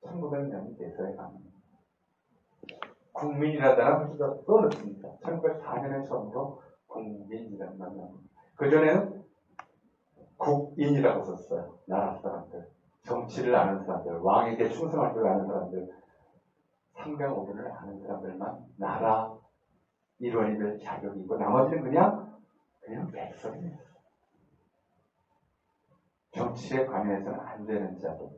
1900년이 돼서야 합니다. 국민이라는 단어는 훨씬 더 늦습니다. 1904년에 처음으로 국민이라는 말이 나옵니다. 그전에는 국인이라고 썼어요. 나라 사람들, 정치를 아는 사람들, 왕에게 충성할 줄 아는 사람들, 상병오륜을 아는 사람들만 나라 일원이 될 자격이 있고 나머지는 그냥 백성이에요. 정치에 관여해서는 안 되는 자들.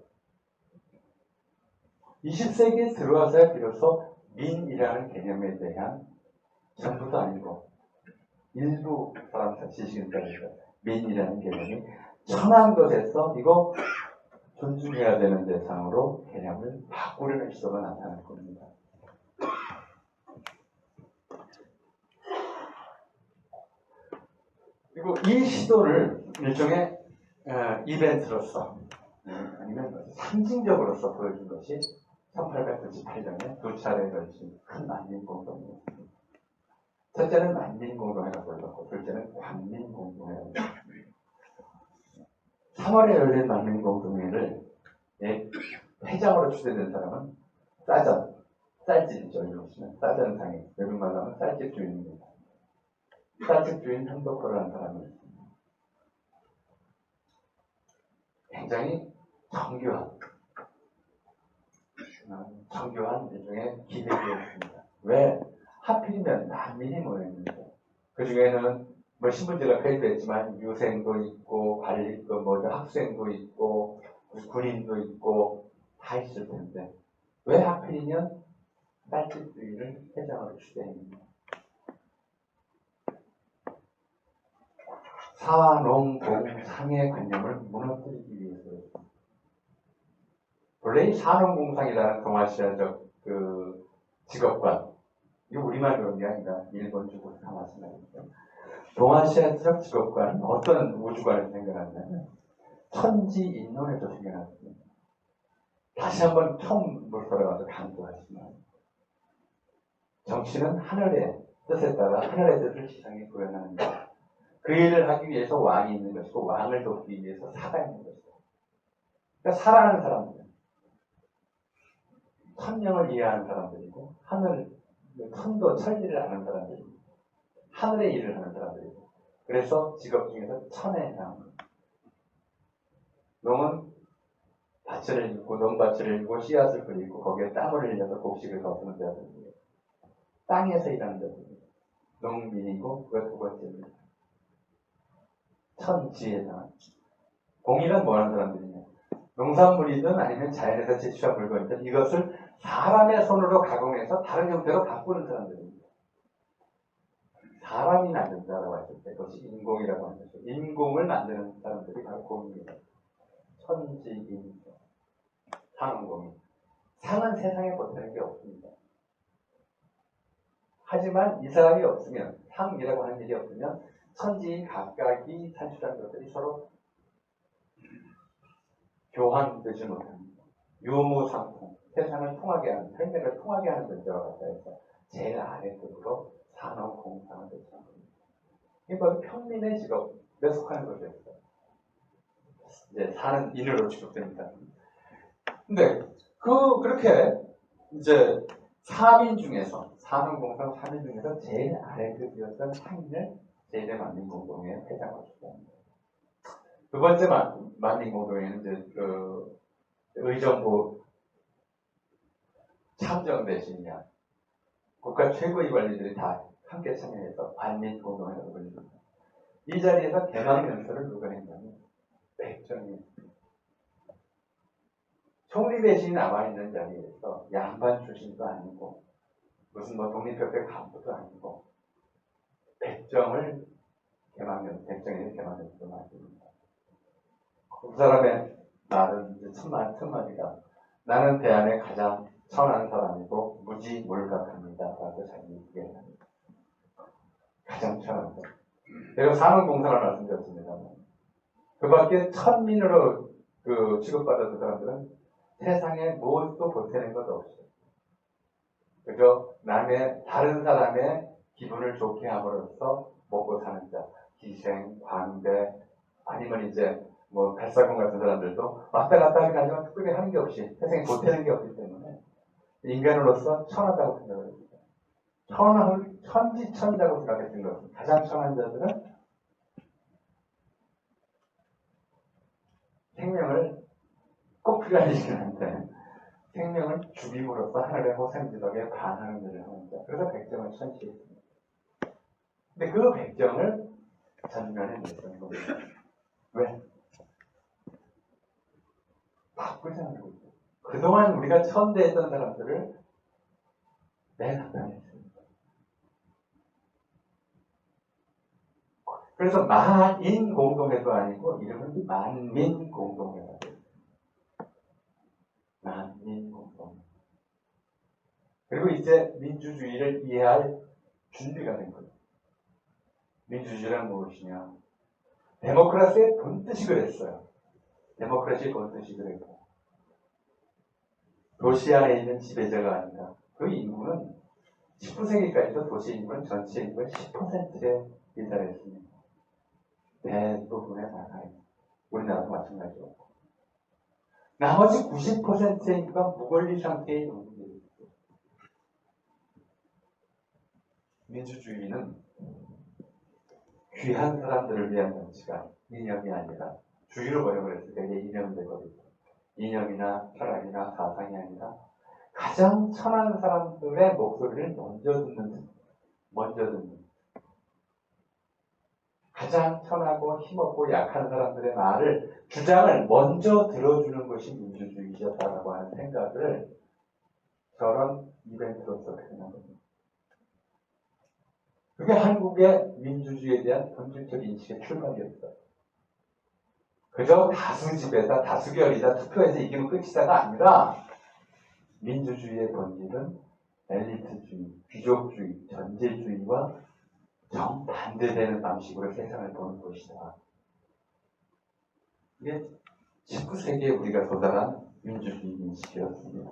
20세기에 들어와서야 비로소 민이라는 개념에 대한 전부도 아니고 일부 사람 지식인들에서 민이라는 개념이 천한 것에서 이거 존중해야 되는 대상으로 개념을 바꾸려는 시도가 나타날 겁니다. 그리고 이 시도를 일종의 이벤트로서 아니면 상징적으로서 보여준 것이 1898년에 두 차례에 걸친 큰 만민공동회였습니다. 첫째는 만민공동회라고 불렀고 둘째는 광민공동회라고 불렀습니다. 3월에 열린 만민공동회를 회장으로 추대된 사람은 쌀집이죠. 이것은 쌀전상이 요즘 말로 하면 쌀집 주인입니다. 쌀집 주인 현덕호라는 사람이 있습니다. 굉장히 정교한 일종의 기획이었습니다. 왜? 하필이면 난민이 모였는데 그 중에는 뭐 신분제가 폐지됐지만 유생도 있고 관리도 학생도 있고 군인도 있고 다 있을 텐데 왜 하필이면 쌀집주의를 회장으로 추대했느냐? 사농공상의 관념을 무너뜨리기 위해서였습니다. 원래 이 산업공상이라는 동아시아적 그 직업관, 이거 우리말 그런 게 아니라 일본, 중국 다 마찬가지죠. 동아시아적 직업관은 어떤 우주관을 생겨났냐면 천지인론에서 생겨났습니다. 다시 한번 처음으로 돌아가서 강조하지만 정치는 하늘의 뜻에 따라 하늘의 뜻을 지상에 구현하는 것. 그 일을 하기 위해서 왕이 있는 것이고 왕을 돕기 위해서 사가 있는 것이다. 그러니까 사랑하는 사람들. 천명을 이해하는 사람들이고 천도 천리를 아는 사람들이고 하늘의 일을 하는 사람들이고 그래서 직업 중에서 천의 양 농은 밭을 읽고 농밭을 읽고 씨앗을 뿌리고 거기에 땀을 흘려서 곡식을 거두는 자들이에요. 땅에서 일하는 자들이에요. 농민이고 그가 두 번째입니다. 천지의 양 공이란 뭐 하는 사람들이냐 농산물이든 아니면 자연에서 제출한 물건이든 이것을 사람의 손으로 가공해서 다른 형태로 바꾸는 사람들입니다. 사람이 만든다라고 했을 때 그것이 인공이라고 하는 것이죠. 인공을 만드는 사람들이 바로 공입니다. 천지인, 상공인. 상은 세상에 보태는 게 없습니다. 하지만 이 사람이 없으면, 상이라고 하는 일이 없으면 천지인 각각이 산출한 것들이 서로 교환되지 못합니다. 유무상통, 세상을 통하게 하는, 생명을 통하게 하는 존재와 같다 해서 제일 아래급으로 산업공상을 대체합니다. 이건 평민의 직업에 속하는 것이었어요. 이제 사는 인으로 취급됩니다. 근데 그렇게 이제 3인 중에서 산업공상 3인 중에서 제일 아래급이었던 상인을 제1의 만민공동회의 회장으로 추대합니다. 두 번째 만민공동회는 이제 그 의정부 참정 대신이야 국가 최고의 관리들이 다 함께 참여해서 관민공동회라고 불립니다. 이 자리에서 개망연설을 누가 했냐면 백정이 총리 대신이 남아있는 자리에서 양반 출신도 아니고 무슨 독립협회 간부도 아니고 백정의 개망연설을 마십니다. 그 사람의 말은 이제 첫마디가 나는 대한의 가장 선한 사람이고 무지몰각합니다. 라고 자기 얘기를 합니다. 가장 선한 사람. 제가 산업공상을 말씀드렸습니다만 그 밖에 천민으로 취급받았던 사람들은 세상에 무엇도 보태는 것 없어요. 그저 다른 사람의 기분을 좋게 함으로써 먹고 사는 자, 기생, 광대, 아니면 이제 백사공 같은 사람들도 왔다 갔다 하긴 하지만 특별히 하는 게 없이 세상에 보태는 게 없기 때문에 인간으로서 천하다고 생각을 합니다. 천지천자고 생각했던 것은 가장 천한 자들은 생명을 꼭 필요한 일이긴 한데 생명을 죽임으로써 하늘의 호생지덕에 반하는 일을 하는 자. 그래서 백정을 천시했습니다. 근데 그 백정을 전면에 냈던 겁니다. 왜? 바꾸자는 거죠. 그동안 우리가 천대했던 사람들을 내나타냈습니다. 그래서 만인 공동회도 아니고 이름은 만민 공동회가 돼요. 만민 공동회. 그리고 이제 민주주의를 이해할 준비가 된 거예요. 민주주의란 무엇이냐? 데모크라시의 본뜻이 그랬어요. 데모크라시의 본뜻이 그랬고 도시 안에 있는 지배자가 아니라 그 인구는 19세기까지도 도시 인구는 전체 인구의 10%에 이달했습니다. 대부분의 나라에 우리나라도 마찬가지고 나머지 90%의 인구가 무권리 상태의 인구입니다. 민주주의는 귀한 사람들을 위한 정치가 이념이 아니라 주의로 번역을 했을 때 이념이 되거든요. 이념이나 철학이나 사상이 아니라 가장 천한 사람들의 목소리를 먼저 듣는 가장 천하고 힘없고 약한 사람들의 말을 주장을 먼저 들어주는 것이 민주주의였다라고 하는 생각을 저런 이벤트로서 표현합니다. 그게 한국의 민주주의에 대한 본질적 인식의 출발이었어요. 그저 다수집에다 다수결이다 투표에서 이기면 끝이다가 아니라 민주주의의 본질은 엘리트주의, 귀족주의, 전제주의와 정반대되는 방식으로 세상을 보는 것이다. 이게 19세기에 우리가 도달한 민주주의 인식이었습니다.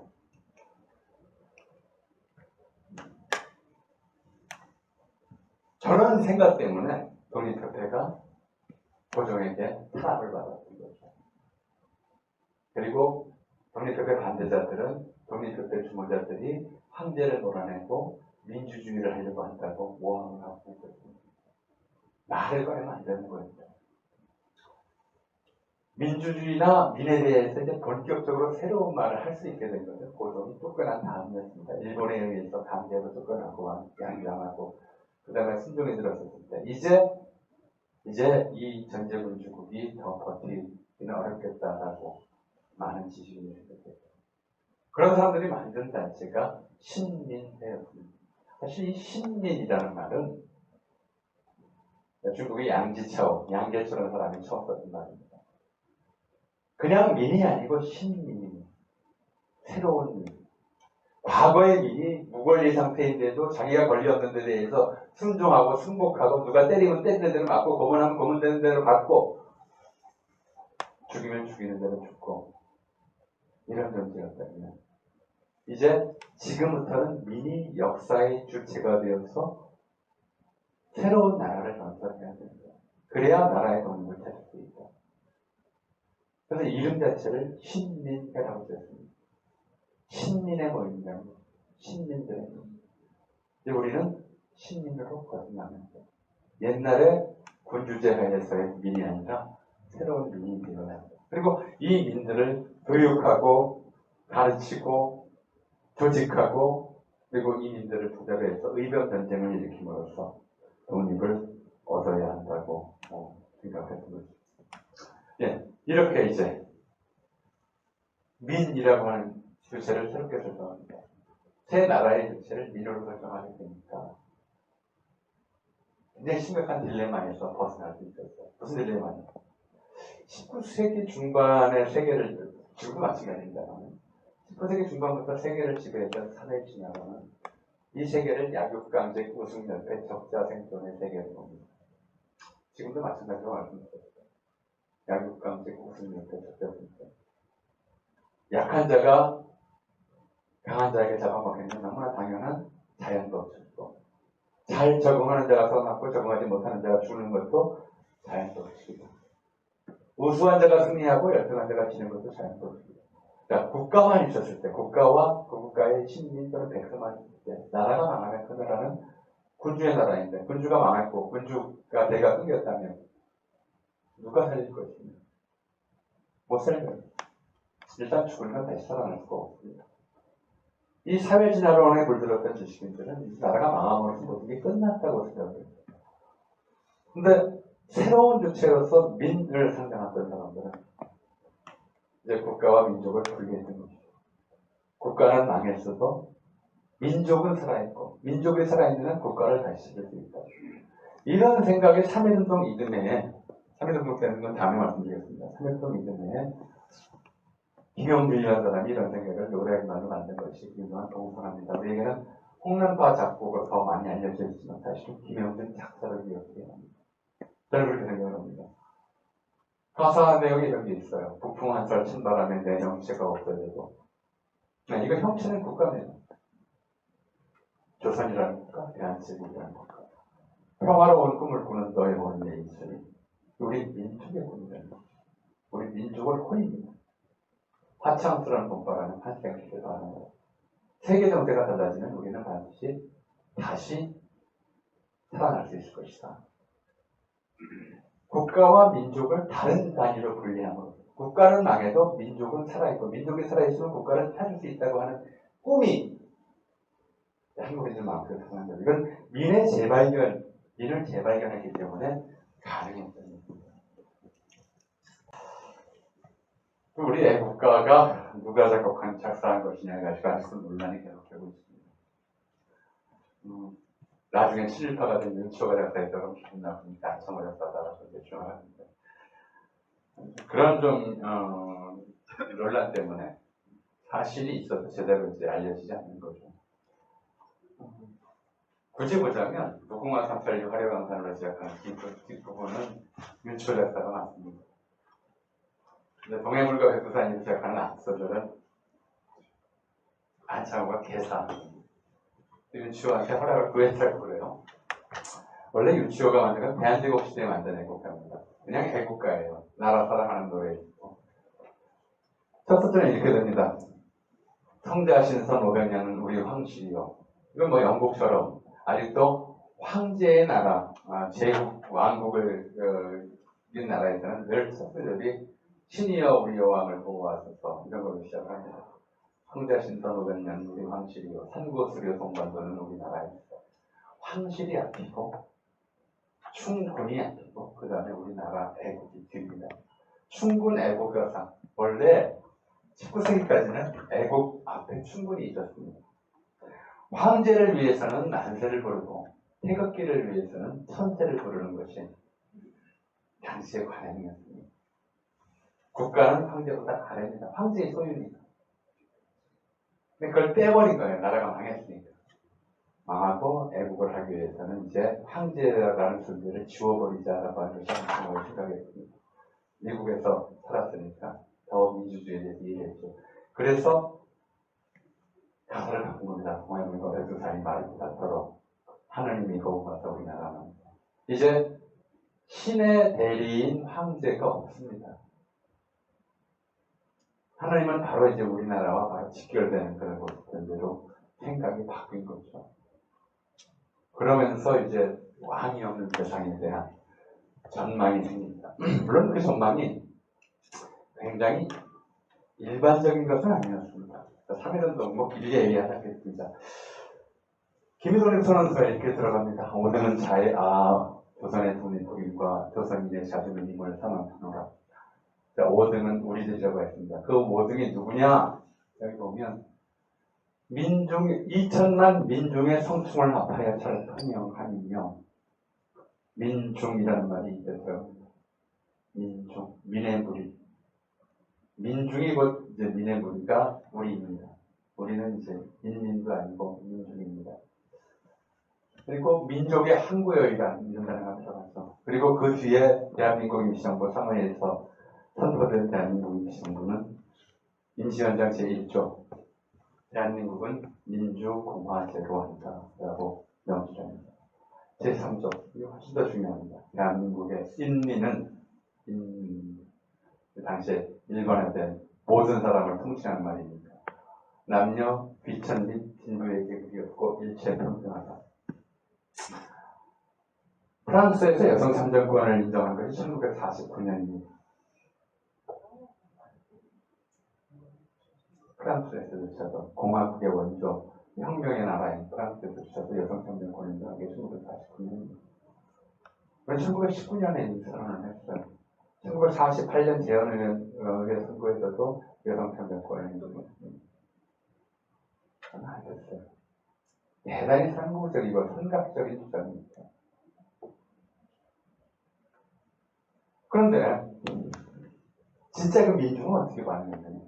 저런 생각 때문에 독립협회가 고종에게 탄압을 받았던 거죠. 그리고 독립협회 반대자들은 독립협회 주모자들이 황제를 몰아내고 민주주의를 하려고 한다고 모함을 하고 있었습니다. 말을 꺼내면 안 되는 거였죠. 민주주의나 민에 대해서 이제 본격적으로 새로운 말을 할 수 있게 된 거죠. 고종이 쫓겨난 다음이었습니다. 일본에 의해서 강제로 쫓겨나고 양당하고 그 다음에 순종이 들었었을 때 이제 이 전제군주국이 더 버티기는 어렵겠다라고 많은 지식인이 생겼죠. 그런 사람들이 만든 단체가 신민회였습니다. 사실 이 신민이라는 말은 중국의 양지차오, 양계초라는 사람이 처음 썼던 말입니다. 그냥 민이 아니고 신민입니다. 새로운 민. 과거의 민이 무권리 상태인데도 자기가 권리 없는 데 대해서 순종하고 승복하고 누가 때리면 때리는 대로 맞고 고문하면 고문되는 대로 받고 죽이면 죽이는 대로 죽고 이런 존재였다면 이제 지금부터는 민이 역사의 주체가 되어서 새로운 나라를 건설해야 됩니다. 그래야 나라의 독립을 찾을 수 있다. 그래서 이름 자체를 신민회라고 지었습니다. 신민의 모임이라는 거죠. 신민들의 모임. 이제 우리는 신민으로 거듭나면서 옛날에 군주제 하에서의 민이 아니라 새로운 민이 되어야 한다. 그리고 이 민들을 교육하고 가르치고 조직하고 그리고 이 민들을 부자로 해서 의병 전쟁을 일으킴으로써 독립을 얻어야 한다고 생각했던 거죠. 예, 이렇게 이제 민이라고 하는 주체를 새롭게 설정합니다. 새 나라의 주체를 민으로 설정하게 되니까 굉장히 심각한 딜레마에서 벗어날 수 있었어요. 무슨 딜레마냐? 19세기 중반의 세계를 지금도 마찬가지입니다만 19세기 중반부터 세계를 지배했던 사회 진화론은 이 세계를 약육강직 우승연패 적자생존의 세계로 봅니다. 지금도 마찬가지로 말씀드렸습니다. 약육강직 우승연패 적자생존. 약한 자가 강한 자에게 잡아먹히는 너무나 당연한 자연법칙이고 잘 적응하는 자가 살아남고 적응하지 못하는 자가 죽는 것도 자연법칙이고 우수한 자가 승리하고 열등한 자가 지는 것도 자연법칙이고 그러니까 국가만 있었을 때 국가와 그 국가의 신민 또는 백성만 있을 때 나라가 망하면 그 나라는 군주의 나라인데 군주가 망했고 군주가 대가 끊겼다면 누가 살릴 것입니까? 못 살릴 겁니다. 일단 죽으면 다시 살아날 수가 없습니다. 이 사회진화론에 물들었던 지식인들은 나라가 망함으로써 모든 게 끝났다고 생각해요. 근데 새로운 주체로서 민을 상징했던 사람들은 이제 국가와 민족을 분리했던 것이죠. 국가는 망했어도 민족은 살아있고 민족이 살아있는 한 국가를 다시 지을 수 있다. 이런 생각에 3.1운동 이듬해에 3.1운동 때는 건 다음에 말씀드리겠습니다. 3.1운동 이듬해에 김영준이라는 사람이 이런 생각을 노래만으로 만든 것이 유명한 동선합니다. 우리에게는 홍남파 작곡으로 더 많이 알려져 있지만 사실은 김영준 작사를 기억해야 합니다. 저는 그렇게 생각을 합니다. 가사 내용에 이런 게 있어요. 북풍 한살 찬바람에 내 형체가 없어져도. 이건 형체는 국가네요. 조선이라는 국가, 대한제국이라는 국가. 평화로운 꿈을 꾸는 너의 원내 인생이 우리 민족의 꿈이라는 거죠. 우리 민족을 혼입니다. 화창스러운 봄바람은 환생기를 하는 거예요. 세계 정세가 달라지면 우리는 반드시 다시 살아날 수 있을 것이다. 국가와 민족을 다른 단위로 분리함으로 국가는 망해도 민족은 살아있고 민족이 살아있으면 국가를 찾을 수 있다고 하는 꿈이 한국인들 마음속에 생각합니다. 이건 민을 재발견했기 때문에 가능했던 일입니다. 우리 애국가가 누가 작사한 것이냐에 가지고 아직도 논란이 계속되고 있습니다. 나중에 친일파가 된 윤치호가 작사했다고 기분 나쁘니까 안성호 작사다라고 주장하는데 그런 좀 논란 때문에 사실이 있어도 제대로 이제 알려지지 않는 거죠. 굳이 보자면 무궁화 386 화려강산으로 시작하는 뒷부분은 윤치호 작사가 맞습니다. 근데 동해물과 백두산으로 시작하는 앞소절은 안창호가 개사. 윤치호한테 허락을 구했다고 그래요. 원래 윤치호가 만든 건 대한제국 시대에 만든 애국가입니다. 그냥 애국가예요. 나라 사랑하는 노래이고. 첫 소절은 이렇게 됩니다. 성자신선 500년은 우리 황실이요. 이건 뭐 영국처럼 아직도 황제의 나라, 제국, 왕국을 이긴 나라에서는 늘 첫 소절이 신이여 우리 여왕을 보호하소서 이런 걸로 시작합니다. 황자신선 500년 우리 황실이요. 산고수려 동반도는 우리나라에서 황실이 앞이고 충군이 앞이고 그 다음에 우리나라 애국이 뒤입니다. 충군 애국 가상 원래 19세기까지는 애국 앞에 충분히 있었습니다. 황제를 위해서는 만세를 부르고 태극기를 위해서는 천세를 부르는 것이 당시의 관행이었습니다. 국가는 황제보다 아래입니다. 황제의 소유니까. 근데 그걸 떼버린 거예요. 나라가 망했으니까. 망하고 애국을 하기 위해서는 이제 황제라는 존재를 지워버리자라고 하는 것이 한국을 생각했습니다. 미국에서 살았으니까 더 민주주의에 대해서 이해했죠. 그래서 가사를 바꾼 겁니다. 동해물과 백두산이 말을 닿도록 하느님이 보호하사 우리나라는 이제 신의 대리인 황제가 없습니다. 하나님은 바로 이제 우리나라와 바로 직결되는 그런 곳들로 생각이 바뀐 거죠. 그러면서 이제 왕이 없는 세상에 대한 전망이 생깁니다. 물론 그 전망이 굉장히 일반적인 것은 아니었습니다. 3.1운동 뭐 길게 얘기하겠습니다. 김일성의 선언서가 이렇게 들어갑니다. 5등은 자의 조선의 독립국인과 조선인의 자주민 힘을 삼아하노라. 5등은 우리들이라고 했습니다. 그 5등이 누구냐? 여기 보면 2천만 민중의 성충을 합하여 설명함이며 민중이라는 말이 이제 들어갑니다. 민중, 민의 무리. 민중이 곧 이제 민의 무리가 우리입니다. 우리는 이제 인민도 아니고 민중입니다. 그리고 민족의 항구여이란 이런 단어가 들어가죠. 그리고 그 뒤에 대한민국 임시정부 상하이에서 선포된 대한민국 임시정부는 임시헌장 제1조 대한민국은 민주공화제로 한다라고 명시합니다. 제3조 이거 훨씬 더 중요합니다. 대한민국의 인민은 그 당시에 일본화된 모든 사람을 통칭하는 말입니다. 남녀, 귀천 및 진부의 계급이 없고 일체 평등하다. 프랑스에서 여성 참정권을 인정한 것이 1949년입니다. 프랑스에서조차도 공화국의 원조, 혁명의 나라인 프랑스에서조차도 여성 참정권을 인정한 게 1949년입니다. 1919년에 선언을 했어요. 1948년 재헌의 선거에서도 여성 참정권을 인정했습니다. 안 됐어요. 대단히 상고적이고 선각적인 주장입니다. 그런데 진짜 그 민중은 어떻게 반응했느냐?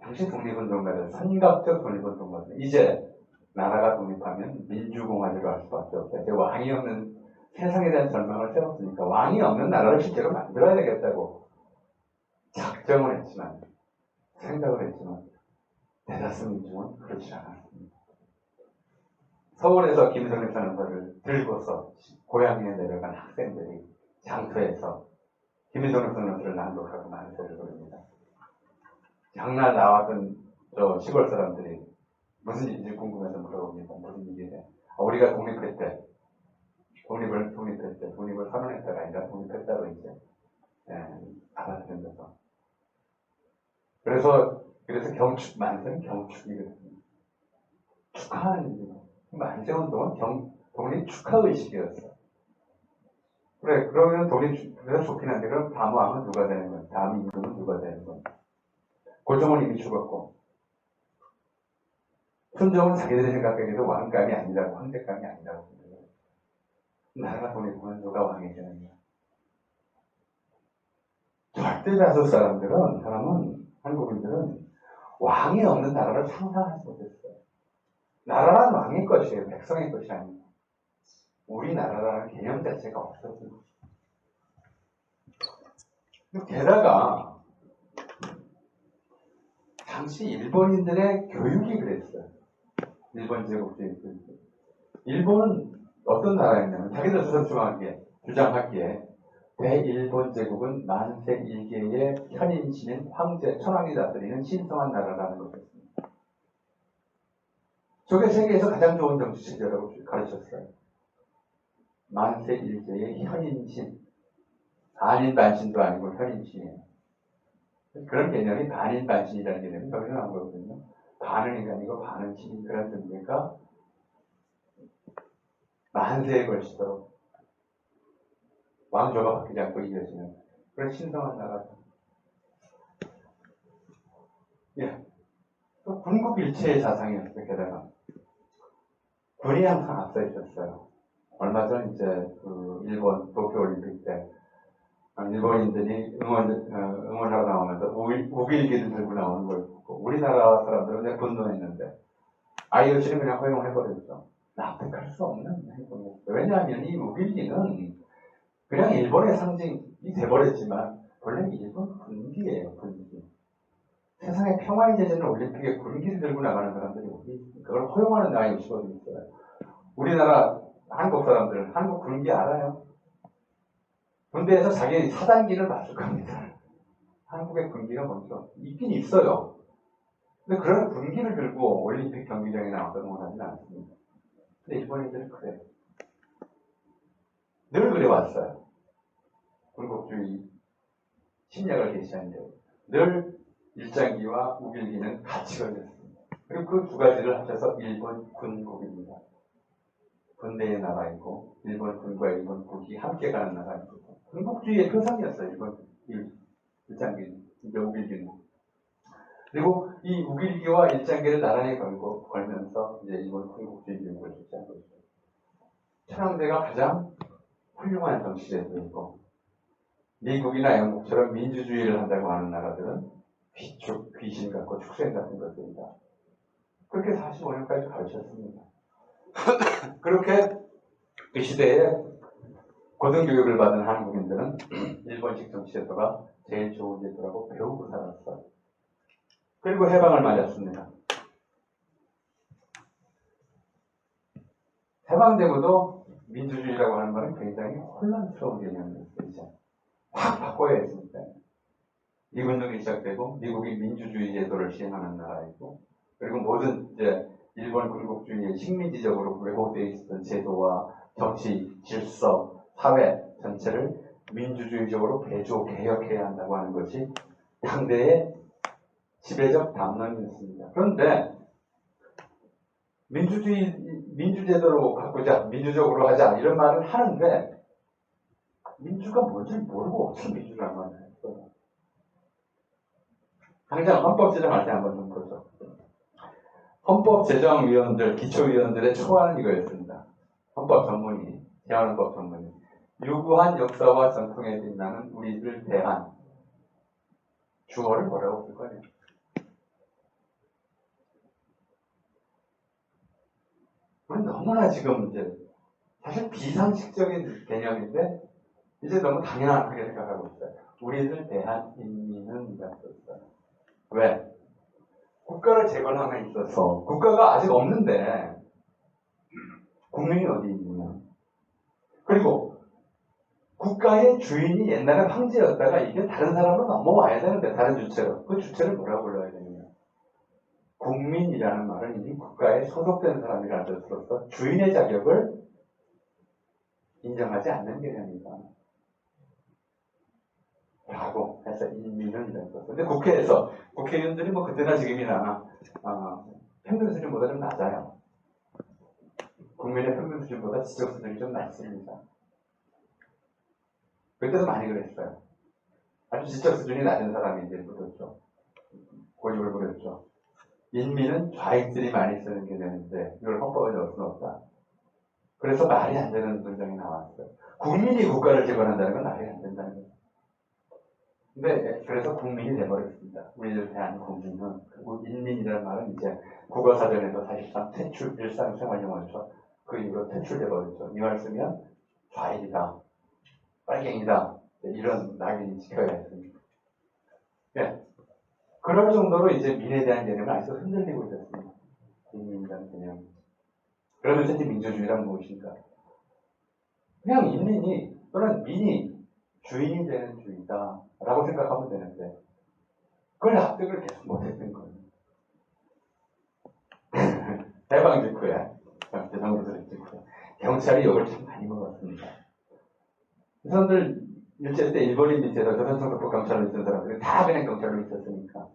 당시 독립운동가들, 선각적 독립운동가들, 이제 나라가 독립하면 민주공화제로 할 수밖에 없다. 이제 왕이 없는 세상에 대한 전망을 세웠으니까 왕이 없는 나라를 실제로 만들어야 되겠다고 작정을 했지만, 생각을 했지만 대다수 민중은 그렇지 않았습니다. 서울에서 김성일 선언서를 들고서 고향에 내려간 학생들이 장터에서 김성일 선언서를 낭독하고 만세를 부릅니다. 장날 나왔던 저 시골 사람들이 무슨 일인지 궁금해서 물어봅니다. 무슨 일이래? 우리가 독립했대. 독립을 선언했다가 아니라 독립했다고 이제 받아들인다서. 그래서 만세는 경축이거든요. 축하하는 일이에요. 만세운동은 독립 축하의식이었어. 그래, 그러면 그래서 좋긴 한데, 그럼 다음 왕은 누가 되는 거야? 다음 임금은 누가 되는 거야? 고종은 이미 죽었고, 순종은 자기들이 생각하기에도 왕감이 아니라고, 황제감이 아니라고 생각해요. 나라가 독립하면 누가 왕이 되는 거야? 절대 다수 한국인들은 왕이 없는 나라를 상상하지 못했어요. 나라란 왕의 것이에요. 백성의 것이 아니고. 우리나라라는 개념 자체가 없었어요. 게다가 당시 일본인들의 교육이 그랬어요. 일본 제국주의 교육. 일본은 어떤 나라였냐면 자기들 스스로 주장하기에 대일본 제국은 만세 일개의 현인신인 황제 천황이 다스리는 신성한 나라라는 것이었습니다. 저게 세계에서 가장 좋은 정치 체제라고 가르쳤어요. 만세 일개의 현인신, 반인반신도 아니고 현인신이에요. 그런 개념이 반인반신이라는 개념이 여기서 나온 거거든요. 반은 인간이고 반은 신인, 그런 뜻이니까 만세에 걸치도록 왕조가 바뀌지 않고 이겨지는 그런 신성한 나라죠. 예. 또 군국일체의 사상이었어요. 게다가 군이 항상 앞서 있었어요. 얼마 전 이제 일본 도쿄올림픽 때 일본인들이 응원하러 나오면서 우길기를 들고 나오는 걸 보고 우리나라 사람들은 분노했는데 IOC는 그냥 허용해버렸죠. 납득할 수 없는 행동이었어요. 왜냐하면 이 우길기는 그냥 일본의 상징이 돼버렸지만 원래 일본 군기예요. 군기. 세상에 평화의 제재는 올림픽에 군기를 들고 나가는 사람들이 어디 있습니까? 그걸 허용하는 IOC가 어디 있어요. 우리나라 한국 사람들 한국 군기 알아요? 군대에서 자기 사단기를 맞을 겁니다. 한국의 군기가 먼저 있긴 있어요. 근데 그런 군기를 들고 올림픽 경기장에 나와서 응원하지는 않습니다. 근데 일본인들은 그래요. 늘 그래왔어요. 군국주의 침략을 개시한 늘 일장기와 우길기는 같이 걸렸습니다. 그리고 그 두 가지를 합쳐서 일본 군국입니다. 군대의 나라이고 일본 군과 일본 국이 함께 가는 나라이고 군국주의의 표상이었어요. 일본 일장기, 우길기는. 그리고 이 우길기와 일장기를 나란히 걸면서 이제 일본 군국주의 교육을 주장한 거죠. 천황제가 가장 훌륭한 정치제도이고 미국이나 영국처럼 민주주의를 한다고 하는 나라들은 귀신 같고 축생 같은 것들이다. 그렇게 45년까지 가르쳤습니다. 그렇게 그 시대에 고등교육을 받은 한국인들은 일본식 정치제도가 제일 좋은 제도라고 배우고 살았어요. 그리고 해방을 맞았습니다. 해방되고도 민주주의라고 하는 것은 굉장히 혼란스러운 개념이었어요. 이제 확 바꿔야 했습니다. 미군정이 시작되고 미국이 민주주의 제도를 시행하는 나라이고 그리고 모든 이제 일본 군국주의의 식민지적으로 왜곡되어 있었던 제도와 정치, 질서, 사회 전체를 민주주의적으로 개조, 개혁해야 한다고 하는 것이 당대의 지배적 담론이었습니다. 그런데 민주제도로 바꾸자, 민주적으로 하자 이런 말을 하는데 민주가 뭔지 모르고 어떻게 민주라는 말을 했어요. 당장 헌법 제정할 때 한번 좀 보죠. 헌법 제정위원들, 기초위원들의 초안은 이거였습니다. 헌법 전문이, 대한헌법 전문이 유구한 역사와 전통에 빛나는 우리들 대한 주어를 뭐라고 쓸 거냐? 우리 너무나 지금 이제 사실 비상식적인 개념인데 이제 너무 당연하게 생각하고 있어요. 우리들 대한인민은 이라고 있어요. 왜? 국가를 재건함에 있어서 국가가 아직 없는데 국민이 어디 있느냐. 그리고 국가의 주인이 옛날에 황제였다가 이게 다른 사람으로 넘어와야 되는데 다른 주체로. 그 주체를 뭐라고 불러야 되느냐. 국민이라는 말은 이미 국가에 소속된 사람이라는 뜻으로서 주인의 자격을 인정하지 않는 개념이다. 라고 해서 인민은 이런 것. 근데 국회에서 국회의원들이 뭐 그때나 지금이나 평균 수준보다 좀 낮아요. 국민의 평균 수준보다 지적 수준이 좀 낮습니다. 그때도 많이 그랬어요. 아주 지적 수준이 낮은 사람이 이제 부렸죠. 고집을 부렸죠. 인민은 좌익들이 많이 쓰는 개념인데 이걸 헌법에 넣을 수는 없다. 그래서 말이 안 되는 문장이 나왔어요. 국민이 국가를 재건한다는 건 말이 안 된다는 거예요. 근데 그래서 국민이 돼버렸습니다. 우리들 대한 국민은. 그리고 인민이라는 말은 이제 국어사전에서 사실상 퇴출, 일상생활용어에서 그 이후로 퇴출돼버렸죠. 이 말 쓰면 좌익이다, 빨갱이다, 이런 낙인이 찍혀야 했습니다. 예. 그럴 정도로 이제 민에 대한 개념은 아직도 흔들리고 있었습니다. 인민이라는 개념. 그러면서 이제 민주주의란 무엇인가? 그냥 인민이 또는 민이 주인이 되는 주의다 라고 생각하면 되는데 그걸 납득을 계속 못했던 거예요. 해방 직후에 대통령 직후에 경찰이 욕을 참 많이 먹었습니다. 그 사람들 일제 때 일본인 밑에서 조선총독부 경찰로 있던 사람들이 다 그냥 경찰로 있었으니까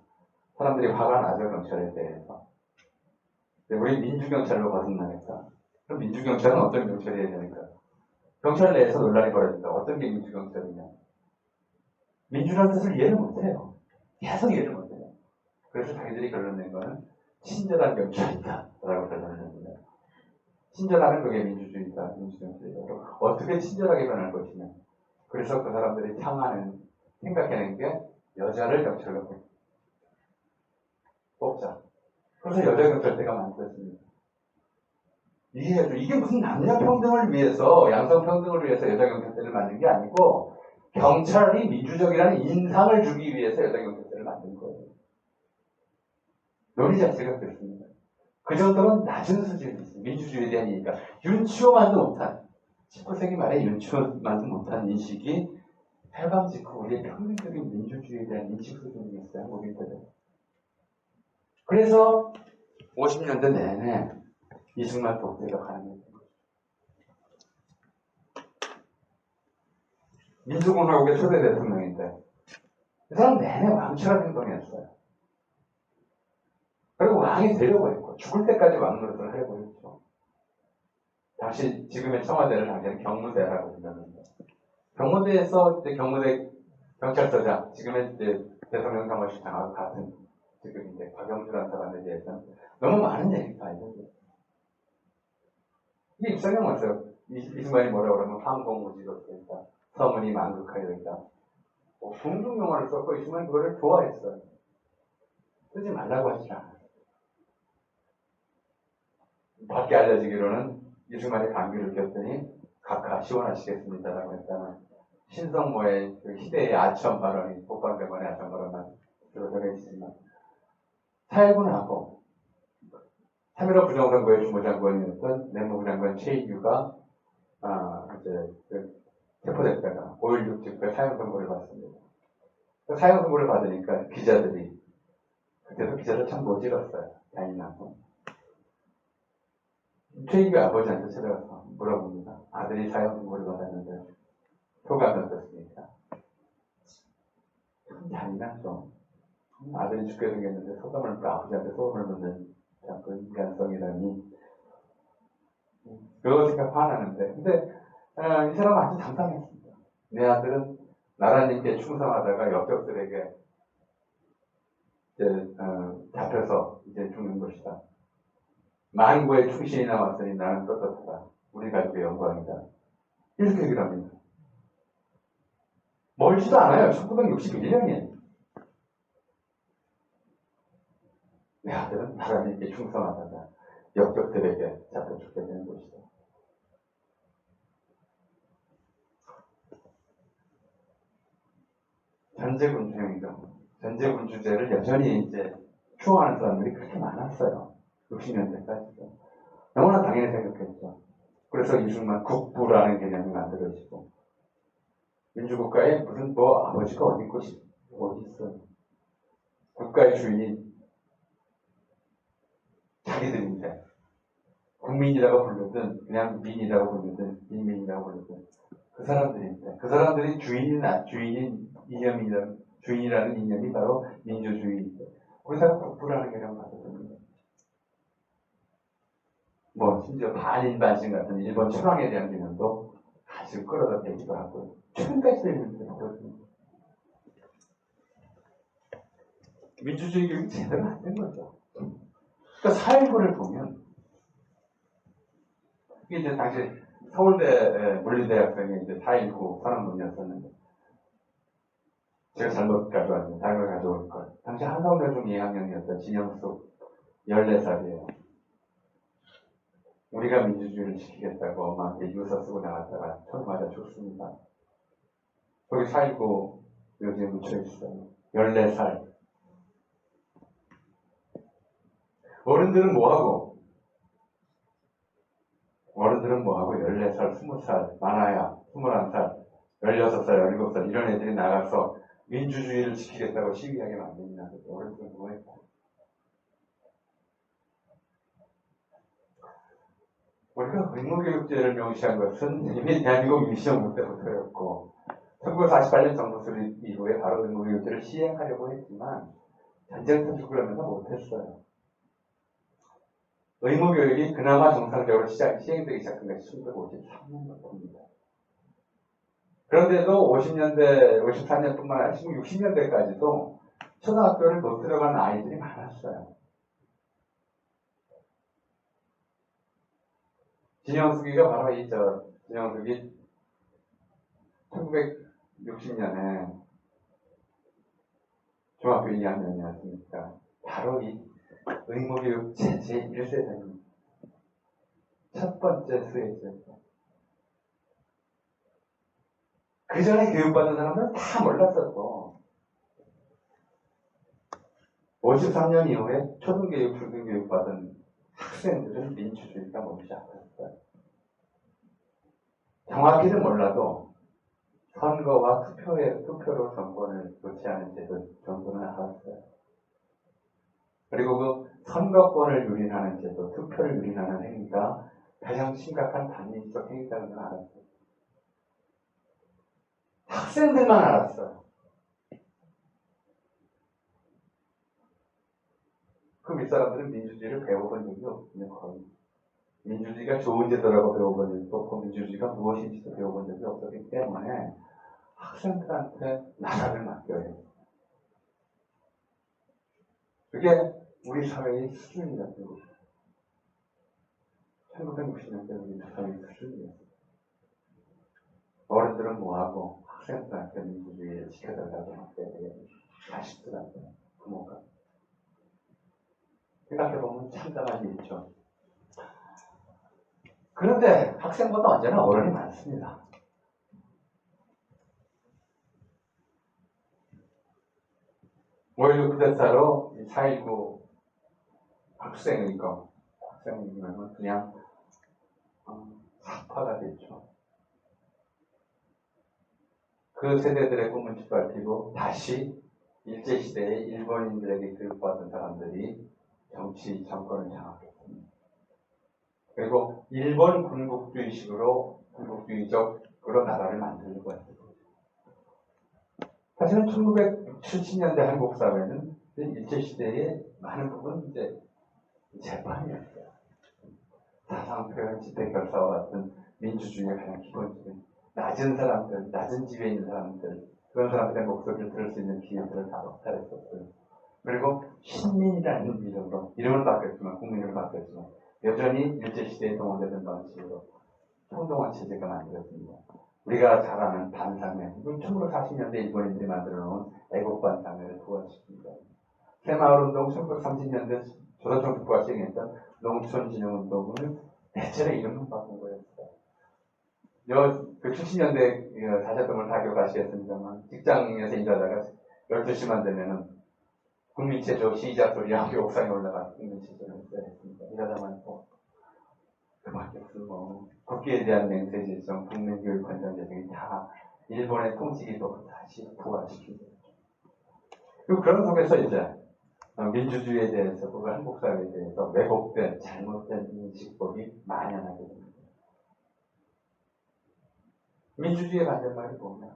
사람들이 화가 나죠. 경찰에 대해서. 우리 민주경찰로 거듭나겠다. 그럼 민주경찰은 어떤 경찰이어야 되니까? 경찰 내에서 논란이 벌어진다. 어떤 게 민주경찰이냐? 민주라는 뜻을 이해를 못해요. 계속 이해를 못해요. 그래서 자기들이 결론낸 거는 친절한 경찰이다 라고 결론을 냅니다. 친절하는 그게 민주주의다. 민주경찰이다. 어떻게 친절하게 변할 것이냐. 그래서 그 사람들이 생각해낸 게 여자를 경찰로 뽑자. 그래서 여자 경찰대가 만들어집니다. 이게 무슨 남녀 평등을 위해서, 양성 평등을 위해서 여자 경찰대를 만든 게 아니고 경찰이 민주적이라는 인상을 주기 위해서 여자 경찰대를 만든 거예요. 논의 자체가 그렇습니다. 그 정도는 낮은 수준이 있습니다. 민주주의에 대한 이해가. 윤치호만도 못한, 19세기 말에 윤치호만도 못한 인식이 해방 직후 우리의 평균적인 민주주의에 대한 인식 수준이 있어요. 한국인들은. 그래서 50년대 내내 이승만 독재가 가능했던 거죠. 민주공화국의 초대 대통령인데 그 사람 내내 왕처럼 행동했어요. 그리고 왕이 되려고 했고 죽을 때까지 왕 노릇을 하려고 했죠. 당시 지금의 청와대를 당시에는 경무대라고 불렀는데 경무대에서 이제 경무대 경찰서장 지금의 이제 대통령 사무실장하고 같은 지금 이제 박영주라는 사람에 대해서는 너무 많은 얘기가 알려져. 이게 입성형 왔어요. 이승만이 뭐라고 그러면 황공무지로서 있다. 서문이 만극하여 있다. 궁중용어를 썼고 이승만이 그거를 좋아했어요. 쓰지 말라고 하지 않아요. 밖에 알려지기로는 이승만이 감기를 꼈더니 각하 시원하시겠습니다라고 했다는 신성모의 그 희대의 아첨 발언이 복방병원의 아첨 발언만 들어져 있지만 4.19하고 3.15 부정선거의 주무장관이었던 내무부 장관 최인규가 이제 체포됐다가 5.16 집회 사형선고를 받습니다. 사형선고를 받으니까 기자들이 그때도 기자들 참 모질었어요. 잔인하고. 최인규 아버지한테 찾아가서 물어봅니다. 아들이 사형선고를 받았는데 소감이 어떻습니까? 참 잔인하죠. 아들이 죽게 생겼는데 아버지한테 소감을 묻는 그 인간성이라니 그거 생각 화나는데 근데 이 사람은 아주 당당했습니다. 내 아들은 나라님께 충성하다가 역적들에게 이제 잡혀서 이제 죽는 것이다. 만고의 충신이 남았으니 나는 떳떳하다. 우리 가족의 영광이다. 이렇게 얘기를 합니다. 멀지도 않아요. 1961년이에요. 내 아들은 나라님께 충성하다가 역적들에게 잡혀 죽게 되는 것이다. 전제군주형이죠. 전제군주제를 여전히 이제 추앙하는 사람들이 그렇게 많았어요. 60년대까지도. 너무나 당연히 생각했죠. 그래서 이승만 국부라는 개념이 만들어지고, 민주국가에 무슨 뭐 아버지가 어디 있어요. 국가의 주인이 자기들인데, 국민이라고 부르든, 그냥 민이라고 부르든, 인민이라고 부르든, 그 사람들인데, 그 사람들이 주인이라는 이념이 바로 민주주의인데, 거기다가 국부라는 개념을 받아듭니다. 뭐, 심지어 반인반신 같은 일본 천황에 대한 개념도 같이 끌어다 대기도 하고, 최근까지도 있는 거거든요. 민주주의 교육이 제대로 안 된 거죠. 그러니까 4.19를 보면, 이게 이제 당시 서울대 물리대학생의 이제 4.19 선언문이었었는데, 제가 잘못 가져왔는데, 다른 걸 가져올 걸. 당시 한성여중 2학년이었던 진영숙, 14살이에요. 우리가 민주주의를 지키겠다고 엄마한테 유서 쓰고 나갔다가 총 맞아 죽습니다. 거기 4.19 묘지에 묻혀있어요. 14살. 어른들은 뭐하고? 14살, 20살, 많아야 21살, 16살, 17살 이런 애들이 나가서 민주주의를 지키겠다고 시위하게 만듭니다. 어른들은 뭐했고? 우리가 의무교육제를 명시한 것은 이미 대한민국 임시정부 때부터였고 1948년 정부 수립 이후에 바로 의무교육제를 시행하려고 했지만 전쟁 터지고 그러면서 못했어요. 의무교육이 그나마 정상적으로 시행되기 시작한 것이 1953년부터입니다. 그런데도 50년대, 54년뿐만 아니라 지금 60년대까지도 초등학교를 못 들어간 아이들이 많았어요. 진영숙이가 바로 진영숙이 1960년에 중학교 2학년이었으니까 바로 이 의무교육 제1세대입니다. 첫 번째 수혜자죠. 그 전에 교육받은 사람들은 다 몰랐었고 53년 이후에 초등교육, 중등교육 받은 학생들은 민주주의가 뭔지 알았어요. 정확히는 몰라도 선거와 투표로 정권을 교체하는 제도 정도는 알았어요. 그리고 그 선거권을 유린하는 제도, 투표를 유린하는 행위가 가장 심각한 반민주적 행위라는 걸 알았어요. 학생들만 알았어요. 그 윗사람들은 민주주의를 배워본 적이 없군요, 거의. 민주주의가 좋은 제도라고 배워본 적도 없고, 민주주의가 무엇인지도 배워본 적이 없었기 때문에 학생들한테 나라를 맡겨야 해요. 그게 우리 사회의 수준이라는 거죠. 1960년대 우리 사회의 수준이었어요. 어른들은 뭐하고 학생들한테 민주주의를 지켜달라고 맡겨야 되겠죠. 자식들한테, 부모가. 생각해보면 참담한 일이죠. 그런데 학생보다 언제나 어른이 많습니다. 오히려 그대사로 4.19 학생이면 그냥 사파가 됐죠. 그 세대들의 꿈을 짓밟히고 다시 일제시대에 일본인들에게 교육받은 사람들이 정치 정권을 장악했습니다. 그리고 일본 군국주의적으로 나라를 만들려고 했습니다. 사실은 1970년대 한국 사회는 일제시대의 많은 부분 이제 재판이었어요. 사상표현, 집회결사와 같은 민주주의의 가장 기본적인 낮은 사람들, 낮은 지위에 있는 사람들, 그런 사람들의 목소리를 들을 수 있는 기회들을 다 박탈했었어요. 그리고 신민이라는 이름을 바뀌었지만, 국민을 바뀌었지만, 여전히 일제시대에 동원되던 방식으로 총동원 체제가 만들어집니다. 우리가 잘 아는 반사회, 1940년대 일본인들이 만들어 놓은 애국반사회를 부활시킵니다. 새마을운동 1930년대 조선정부가 시행했던 농촌진흥운동을 대체로 이름만 바꾼 거였어요. 그 70년대 다시 한번 다 기억하시겠습니다만 직장에서 일하다가 12시만 되면은 국민체조 시작 소리하고 옥상에 올라가서 국민체조를 했습니다. 이러다만 그밖에 없어. 국기에 대한 맹세질성, 국민교육 관련 재정이 다 일본의 통치기도 다시 부활시키죠. 그리고 그런 속에서 이제 민주주의에 대해서, 그리고 한국 사회에 대해서 왜곡된, 잘못된 인식법이 만연하게 됩니다. 민주주의의 반대말이 뭐냐?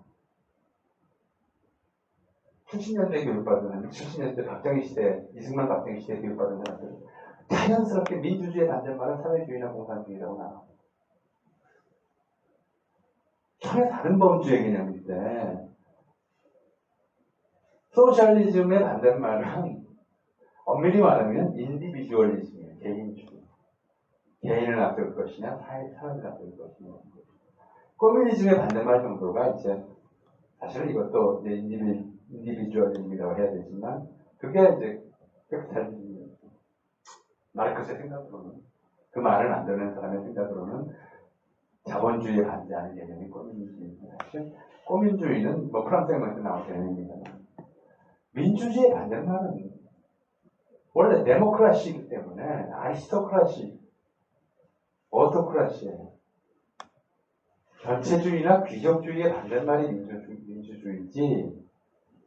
70년대 교육받은, 70년대 박정희 시대, 이승만 박정희 시대 교육받은 사람들은 자연스럽게 민주주의의 반대말은 사회주의나 공산주의라고 나와요. 전혀 다른 범주의 개념인데, 소셜리즘의 반대말은 엄밀히 말하면 인디비주얼리즘이에요. 개인주의. 개인을 앞세울 것이냐, 사회를 앞세울 것이냐. 커뮤니즘의 반대말 정도가 이제, 사실은 이것도 이제 인디비주얼리즘이라고 해야 되지만, 그게 이제 캡탈리즘이에요. 마르크스의 생각으로는, 그 말을 만드는 사람의 생각으로는 자본주의에 반대하는 개념이 꼬민주의입니다. 사실 꼬민주의는 프랑스의 말에서 나온 개념입니다. 민주주의의 반대말은 원래 데모크라시이기 때문에 아리스토크라시, 오토크라시예요. 전체주의나 귀족주의의 반대말이 민주주의지,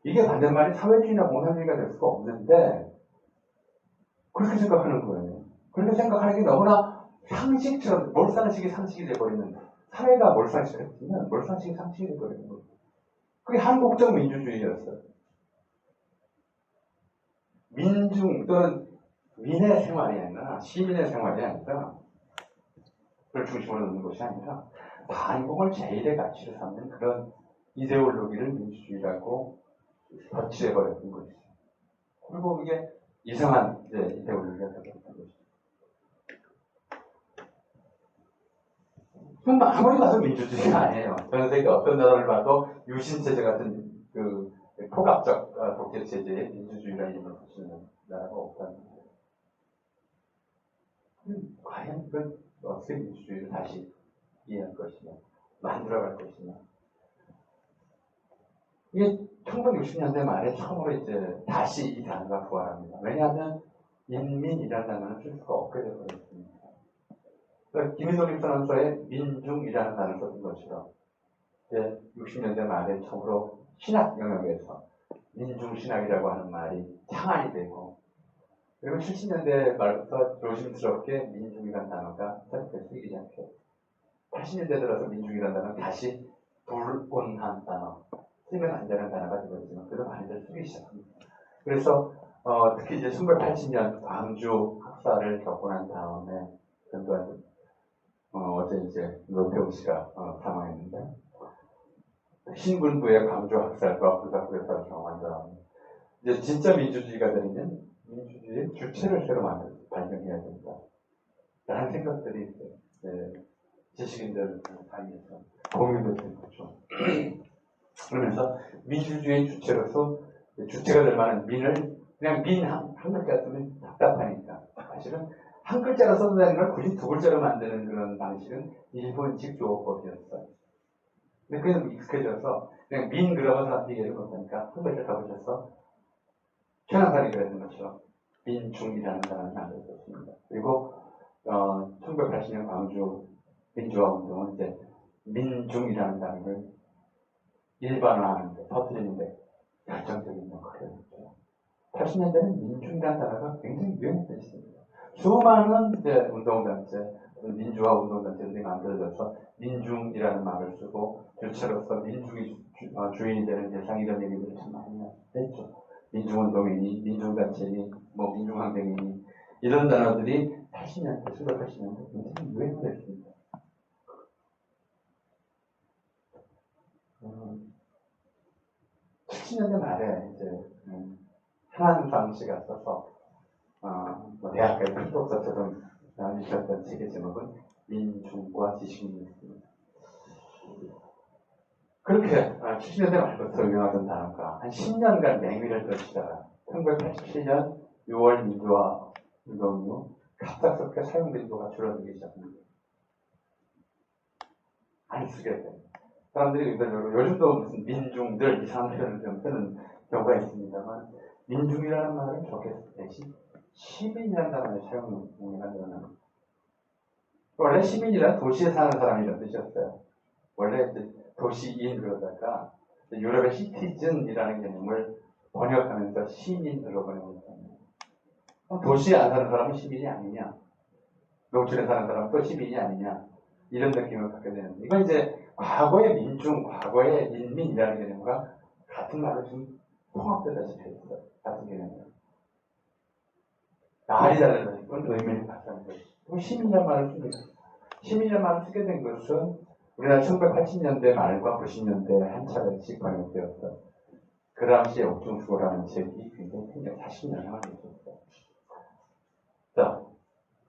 이게 반대말이 사회주의나 공산주의가 될 수가 없는데 그렇게 생각하는 거예요. 그렇게 생각하는 게 너무나 상식처럼, 몰상식이 상식이 돼버리는, 사회가 몰상식이었으면 몰상식이 상식이 돼버리는 거예요. 그게 한국적 민주주의였어요. 민중 또는 민의 생활이 아니라, 시민의 생활이 아니라, 그걸 중심으로 놓는 것이 아니라 반공을 제1의 가치로 삼는 그런 이데올로기를 민주주의라고 덧칠해버렸던 것이죠. 그리고 이게 이상한 이데올로기가 되었던 것이죠. 그럼 아무리 봐도 민주주의가 아니에요. 전 세계 어떤 나라를 봐도 유신체제 같은 그 포갑적 독재체제의 민주주의라는 이름을 붙이는 나라가 없다는 거예요. 과연 그건 어떻게 민주주의를 다시 이해할 것이냐, 만들어갈 것이냐. 이게 1960년대 말에 처음으로 이제 다시 이 단어가 부활합니다. 왜냐하면 인민이라는 단어는 쓸 수가 없게 되어버렸습니다. 그러니까 김희동님 선언서에 민중이라는 단어를 썼던 것처럼 이제 60년대 말에 처음으로 신학 영역에서 민중신학이라고 하는 말이 창안이 되고, 그리고 70년대 말부터 조심스럽게 민중이라는 단어가 새롭게 쓰이기 시작해요. 80년대 들어서 민중이라는 단어는 다시 불온한 단어, 쓰면 안 되는 단어가 되거든요. 그래서 많이들 쓰기 시작합니다. 그래서 특히 이제 1980년 광주 학살을 겪고 난 다음에, 전두환 어제 이제 노태우 씨가 사망했는데, 신군부의 광주 학살과 불사구대사를 경험한 다음에 이제 진짜 민주주의가 되면 민주주의의 주체를 새로 발견해야 된다 라는 생각들이 지식인들 사이에서 공유되는 거죠. 그러면서 민주주의의 주체로서 주체가 될 만한 민을 그냥 민 한 글자 쓰면 답답하니까, 사실은 한 글자로 써도 되는 걸 굳이 두 글자로 만드는 그런 방식은 일본식 조어법이었어요. 근데 그게 너무 익숙해져서 그냥 민 그러면 사람들이 이해를 못하니까 한 글자 더 붙여서 최남산이 그랬던 것처럼 민중이라는 단어를 만들었습니다. 그리고 1980년 광주 민주화운동은 이제 민중이라는 단어를 일반화하는데, 퍼뜨리는데 결정적인 역할을 했죠. 80년대는 민중이라는 단어가 굉장히 유행했던 시대입니다. 수많은 운동단체, 민주화 운동단체들이 만들어져서 민중이라는 말을 쓰고 주체로서 민중이 주인이 되는 대상, 이런 얘기들을 참 많이 했죠. 민중운동이니 민중단체니 민중항쟁이니 이런 단어들이 80년대, 1980년대 굉장히 유행을 했습니다. 70년대 말에 이제 한한상 씨가 써서 대학교에 필독서처럼 나뉘셨던 책의 제목은 민중과 지식인이었습니다. 그렇게 70년대 말부터 유행하던 단어가 한 10년간 맹위를 떨치다가 1987년 6월 민주화 운동 이후 갑작스럽게 사용 빈도가 줄어들기 시작합니다. 안 쓰게 돼요. 사람들이 의도적으로 요즘도 무슨 민중들 이상한 표현을 좀 쓰는 경우가 있습니다만 민중이라는 말은 저렇게 대신 시민이라는 단어를 사용한다는 원래 시민이란 도시에 사는 사람이라는 뜻이었어요. 원래 이제 도시인 그러다가 유럽의 시티즌이라는 개념을 번역하면서 시민으로 번역했잖아요. 도시에 안 사는 사람은 시민이 아니냐? 농촌에 사는 사람은 또 시민이 아니냐? 이런 느낌을 갖게 되는데 이건 이제 과거의 민중, 과거의 인민이라는 개념과 같은 말로 좀 통합되다시피 했어요. 같은 개념이에요. 말이 다른 건 의미를 갖다는 거죠. 시민이라는 말을 씁니다. 시민이라는 말을 쓰게 된 것은 우리나라 1980년대 말과 90년대에 한 차례씩 번역되었어요. 그 당시에 옥중수고라는 책이 굉장히 큰 40년을 했었어요. 자,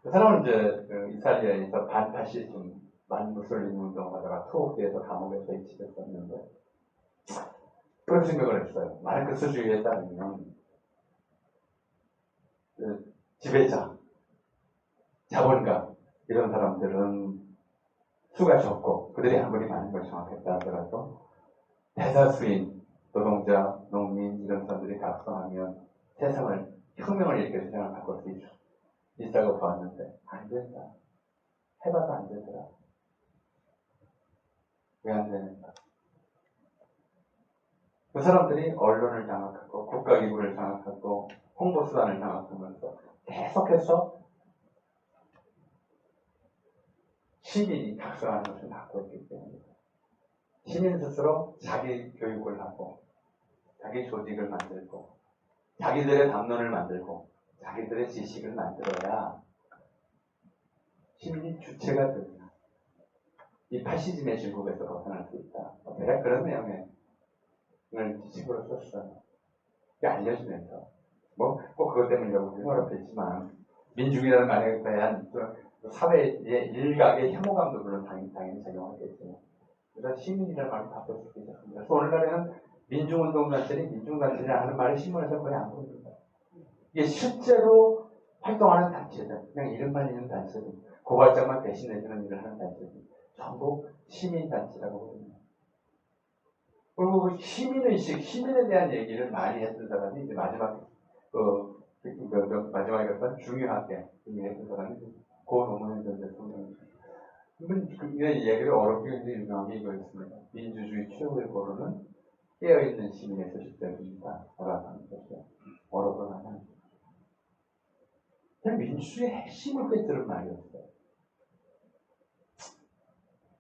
그 사람은 이제 그 이탈리아에서 반파시즘, 반무솔리니 운동하다가 투옥돼서 감옥에서 입치됐었는데 그런 생각을 했어요. 마르크스주의에 따르면 그 지배자, 자본가 이런 사람들은 수가 적고 그들이 아무리 많은 걸 장악했다 하더라도 대다수인 노동자, 농민 이런 사람들이 각성하면 세상을 혁명을 일으켜 세상을 바꿀 수 있다고 보았는데 안 된다. 해봐도 안 되더라. 왜 안 되는가? 그 사람들이 언론을 장악하고 국가기구를 장악하고 홍보수단을 장악하면서 계속해서 시민이 각성하는 것을 막고 있기 때문에 시민 스스로 자기 교육을 하고 자기 조직을 만들고 자기들의 담론을 만들고 자기들의 지식을 만들어야 시민이 주체가 됩니다. 이 파시즘의 질국에서 벗어날 수 있다. 내가 그런 내용을 지식으로 썼어요. 이게 알려지면서 뭐 꼭 그것 때문이라고 어렵겠지만 민중이라는 말에 대한 사회의 일각의 혐오감도 물론 당연히 작용하겠죠. 그래서 시민이라는 말을 바꿔 쓰기 시작합니다. 그래서 오늘날에는 민중운동단체니 민중단체냐 하는 말이 신문에서 거의 안 보입니다. 이게 실제로 활동하는 단체들, 그냥 이름만 있는 단체들, 고발장만 대신해주는 일을 하는 단체들, 전부 시민단체라고 부릅니다. 그리고 그 시민의식, 시민에 대한 얘기를 많이 했던 사람이 이제 마지막에 갔던 중요하게 얘기했던 사람이 고 노무현 전 대통령입니다. 이 얘기를 어렵게 유명한 게 이거였습니다. 민주주의 최후의 고로는 깨어있는 시민의 소식들입니다. 라고 하는 거죠. 어렵고 하나. 민주주의의 핵심을 꿰뚫은 말이었어요.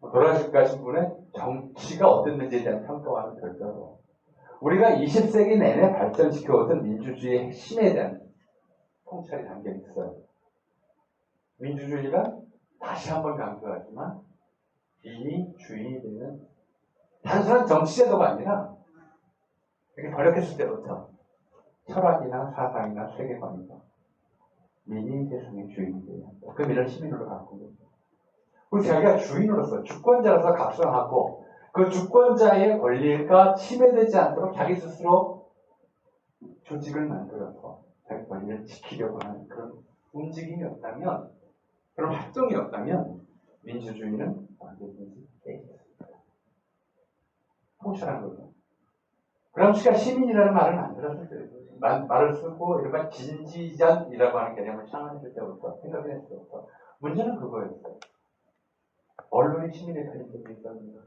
돌아가실까 하신 분의 정치가 어땠는지에 대한 평가와는 별도로 우리가 20세기 내내 발전시켜오던 민주주의의 핵심에 대한 통찰이 담겨 있어요. 민주주의가 다시 한번 강조하지만 이미 주인이 되는 단순한 정치제도가 아니라 이렇게 번역했을 때부터 철학이나 사상이나 세계관이나 민이 세상의 주인이 되는 그 민을 시민으로 갖고 있는 그리고 자기가 주인으로서 주권자로서 각성하고 그 주권자의 권리가 침해되지 않도록 자기 스스로 조직을 만들어서 자기 권리를 지키려고 하는 그런 움직임이 없다면 그런 활동이 없다면 민주주의는 언제든지 깨졌습니다. 통찰한 거죠. 그람스키가 시민이라는 말을 만들었을 때 말을 쓰고 이른바 진지전이라고 하는 개념을 창안했을 때부터 생각했을 때부터 문제는 그거였어요. 언론이 시민의 편인 적이 있었는가?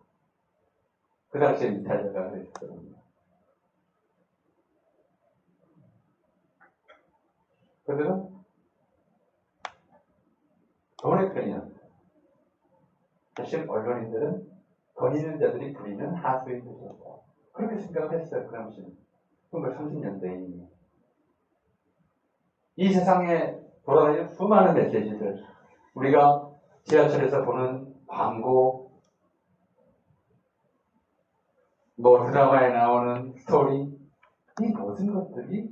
그 당시에 이탈리아가 그랬었거든요. 그들은 돈의 편이었어요. 사실 언론인들은 돈 있는 자들이 부리는 하수인 것이었다. 그렇게 생각을 했어요. 그 당시는. 1930년대에 이 세상에 돌아다니는 수많은 메시지들 우리가 지하철에서 보는 광고 뭐 드라마에 나오는 스토리 이 모든 것들이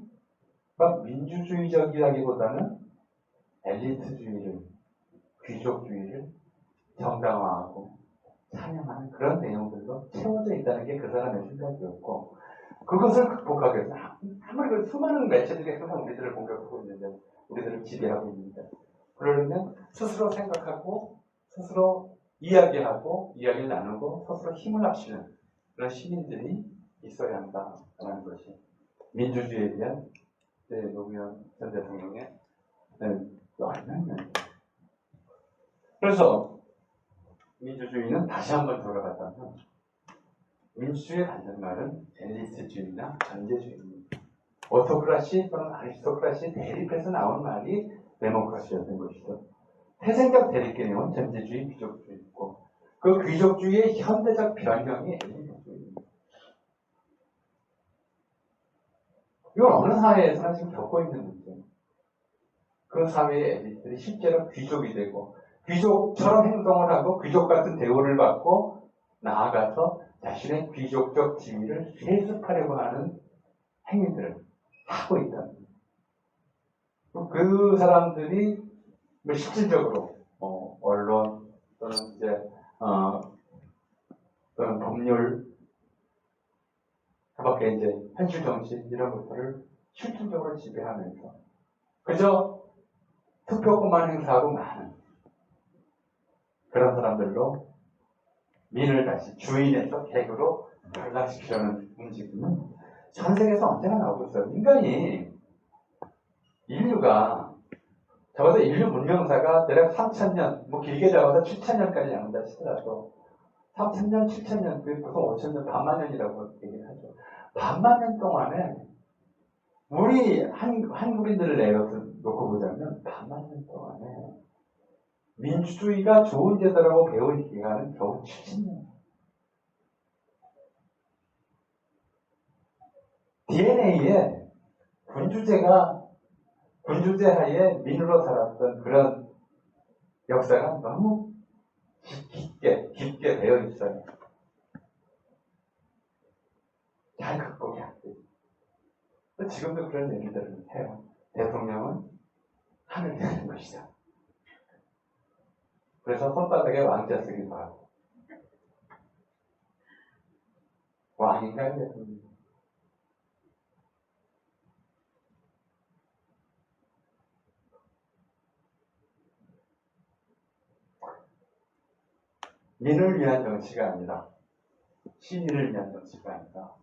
막 민주주의적이라기보다는 엘리트주의를 귀족주의를 정당화하고 찬양하는 그런 내용들로 채워져 있다는 게 그 사람의 생각이었고 그것을 극복하기 위해서 아무리 그 수많은 매체들이 항상 우리들을 공격하고 있는데 우리들을 지배하고 있는데 그러려면 스스로 생각하고 스스로 이야기하고 이야기를 나누고 서로 힘을 합치는 그런 시민들이 있어야 한다라는 것이 민주주의에 대한 노무현 전 대통령의 말씀입니다. 그래서 민주주의는 다시 한번 돌아갔다면 민주주의의 반대말은 엘리트주의나 전제주의입니다. 오토크라시 또는 아리스토크라시 대립해서 나온 말이 데모크라시였던 것이죠. 태생적 대립개념은 전제주의, 귀족주의고 그 귀족주의의 현대적 변형이 엘리트주의입니다. 이건 어느 사회에서나 지금 겪고 있는 문제예요. 그 사회의 엘리트들이 실제로 귀족이 되고 귀족처럼 행동을 하고 귀족 같은 대우를 받고 나아가서 자신의 귀족적 지위를 세습하려고 하는 행위들을 하고 있다. 그 사람들이 실질적으로 언론 또는 또는 법률 그밖에 현실 정치 이런 것들을 실질적으로 지배하면서 그저 투표권만 행사하고 많은 그런 사람들로 민을 다시 주인에서 객으로 변화시키려는 움직임은 전 세계에서 언제나 나오고 있어요. 인류가 적어도 인류 문명사가 대략 3,000년, 길게 잡아서 7,000년까지 양다 치더라도 3,000년, 7,000년, 보통 5,000년, 반만 년이라고 얘기를 하죠. 반만 년 동안에 우리 한국인들을 놓고 보자면 반만 년 동안에 민주주의가 좋은 제도라고 배운 기간은 겨우 70년. DNA에 군주제 하에 민으로 살았던 그런 역사가 너무 깊게 되어 있어요. 잘 극복이 안 돼요. 지금도 그런 얘기들을 해요. 대통령은 하늘이 되는 것이다. 그래서 손바닥에 왕자 쓰기도 하고. 왕인가요, 대통령? 민을 위한 정치가 아니라 시민을 위한 정치가 아니라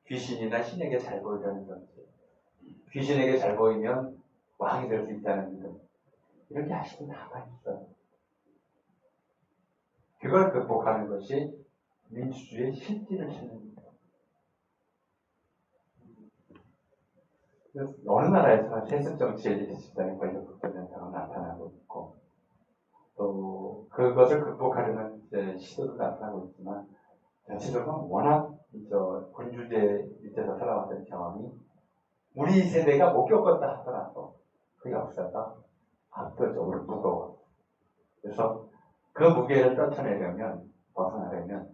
귀신이나 신에게 잘 보이려는 정치. 귀신에게 잘 보이면 왕이 될 수 있다는 믿음. 이렇게 하시고 나가 있어요. 그걸 극복하는 것이 민주주의의 실질을 찾는 겁니다. 어느 나라에서나 세습 정치 엘리트 집단의 권력 극복 현상은 나타나고 있고 또 그것을 극복하려는 시도도 나타나고 있지만 전체적으로 워낙 군주제 밑에서 살아왔던 경험이 우리 세대가 못 겪었다 하더라도 그 역사가 압도적으로 무거워. 그래서 그 무게를 벗어나려면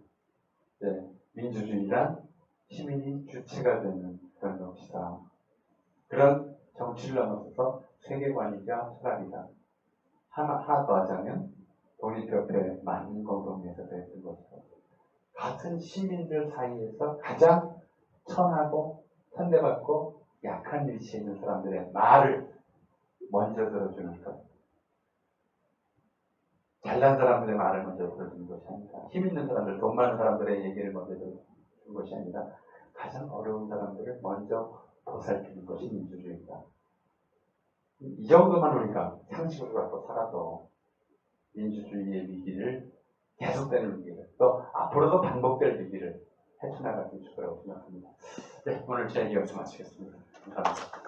민주주의란 시민이 주체가 되는 그런 정치다. 그런 정치를 넘어서서 세계관이자 철학이다. 하나 더 하자면 독립협회 만인공동에서 됐던 것처럼 같은 시민들 사이에서 가장 천하고 선대받고 약한 위치에 있는 사람들의 말을 먼저 들어주는 것. 잘난 사람들의 말을 먼저 들어주는 것이 아니라 힘 있는 사람들, 돈 많은 사람들의 얘기를 먼저 들어주는 것이 아니라 가장 어려운 사람들을 먼저 보살피는 것이 민주주의다. 이 정도만 우리가 상식으로 갖고 살아도 민주주의의 위기를 계속되는 위기를 또 앞으로도 반복될 위기를 헤쳐나갈 수 있을 거라고 생각합니다. 네, 오늘 제 얘기 여기서 마치겠습니다. 감사합니다.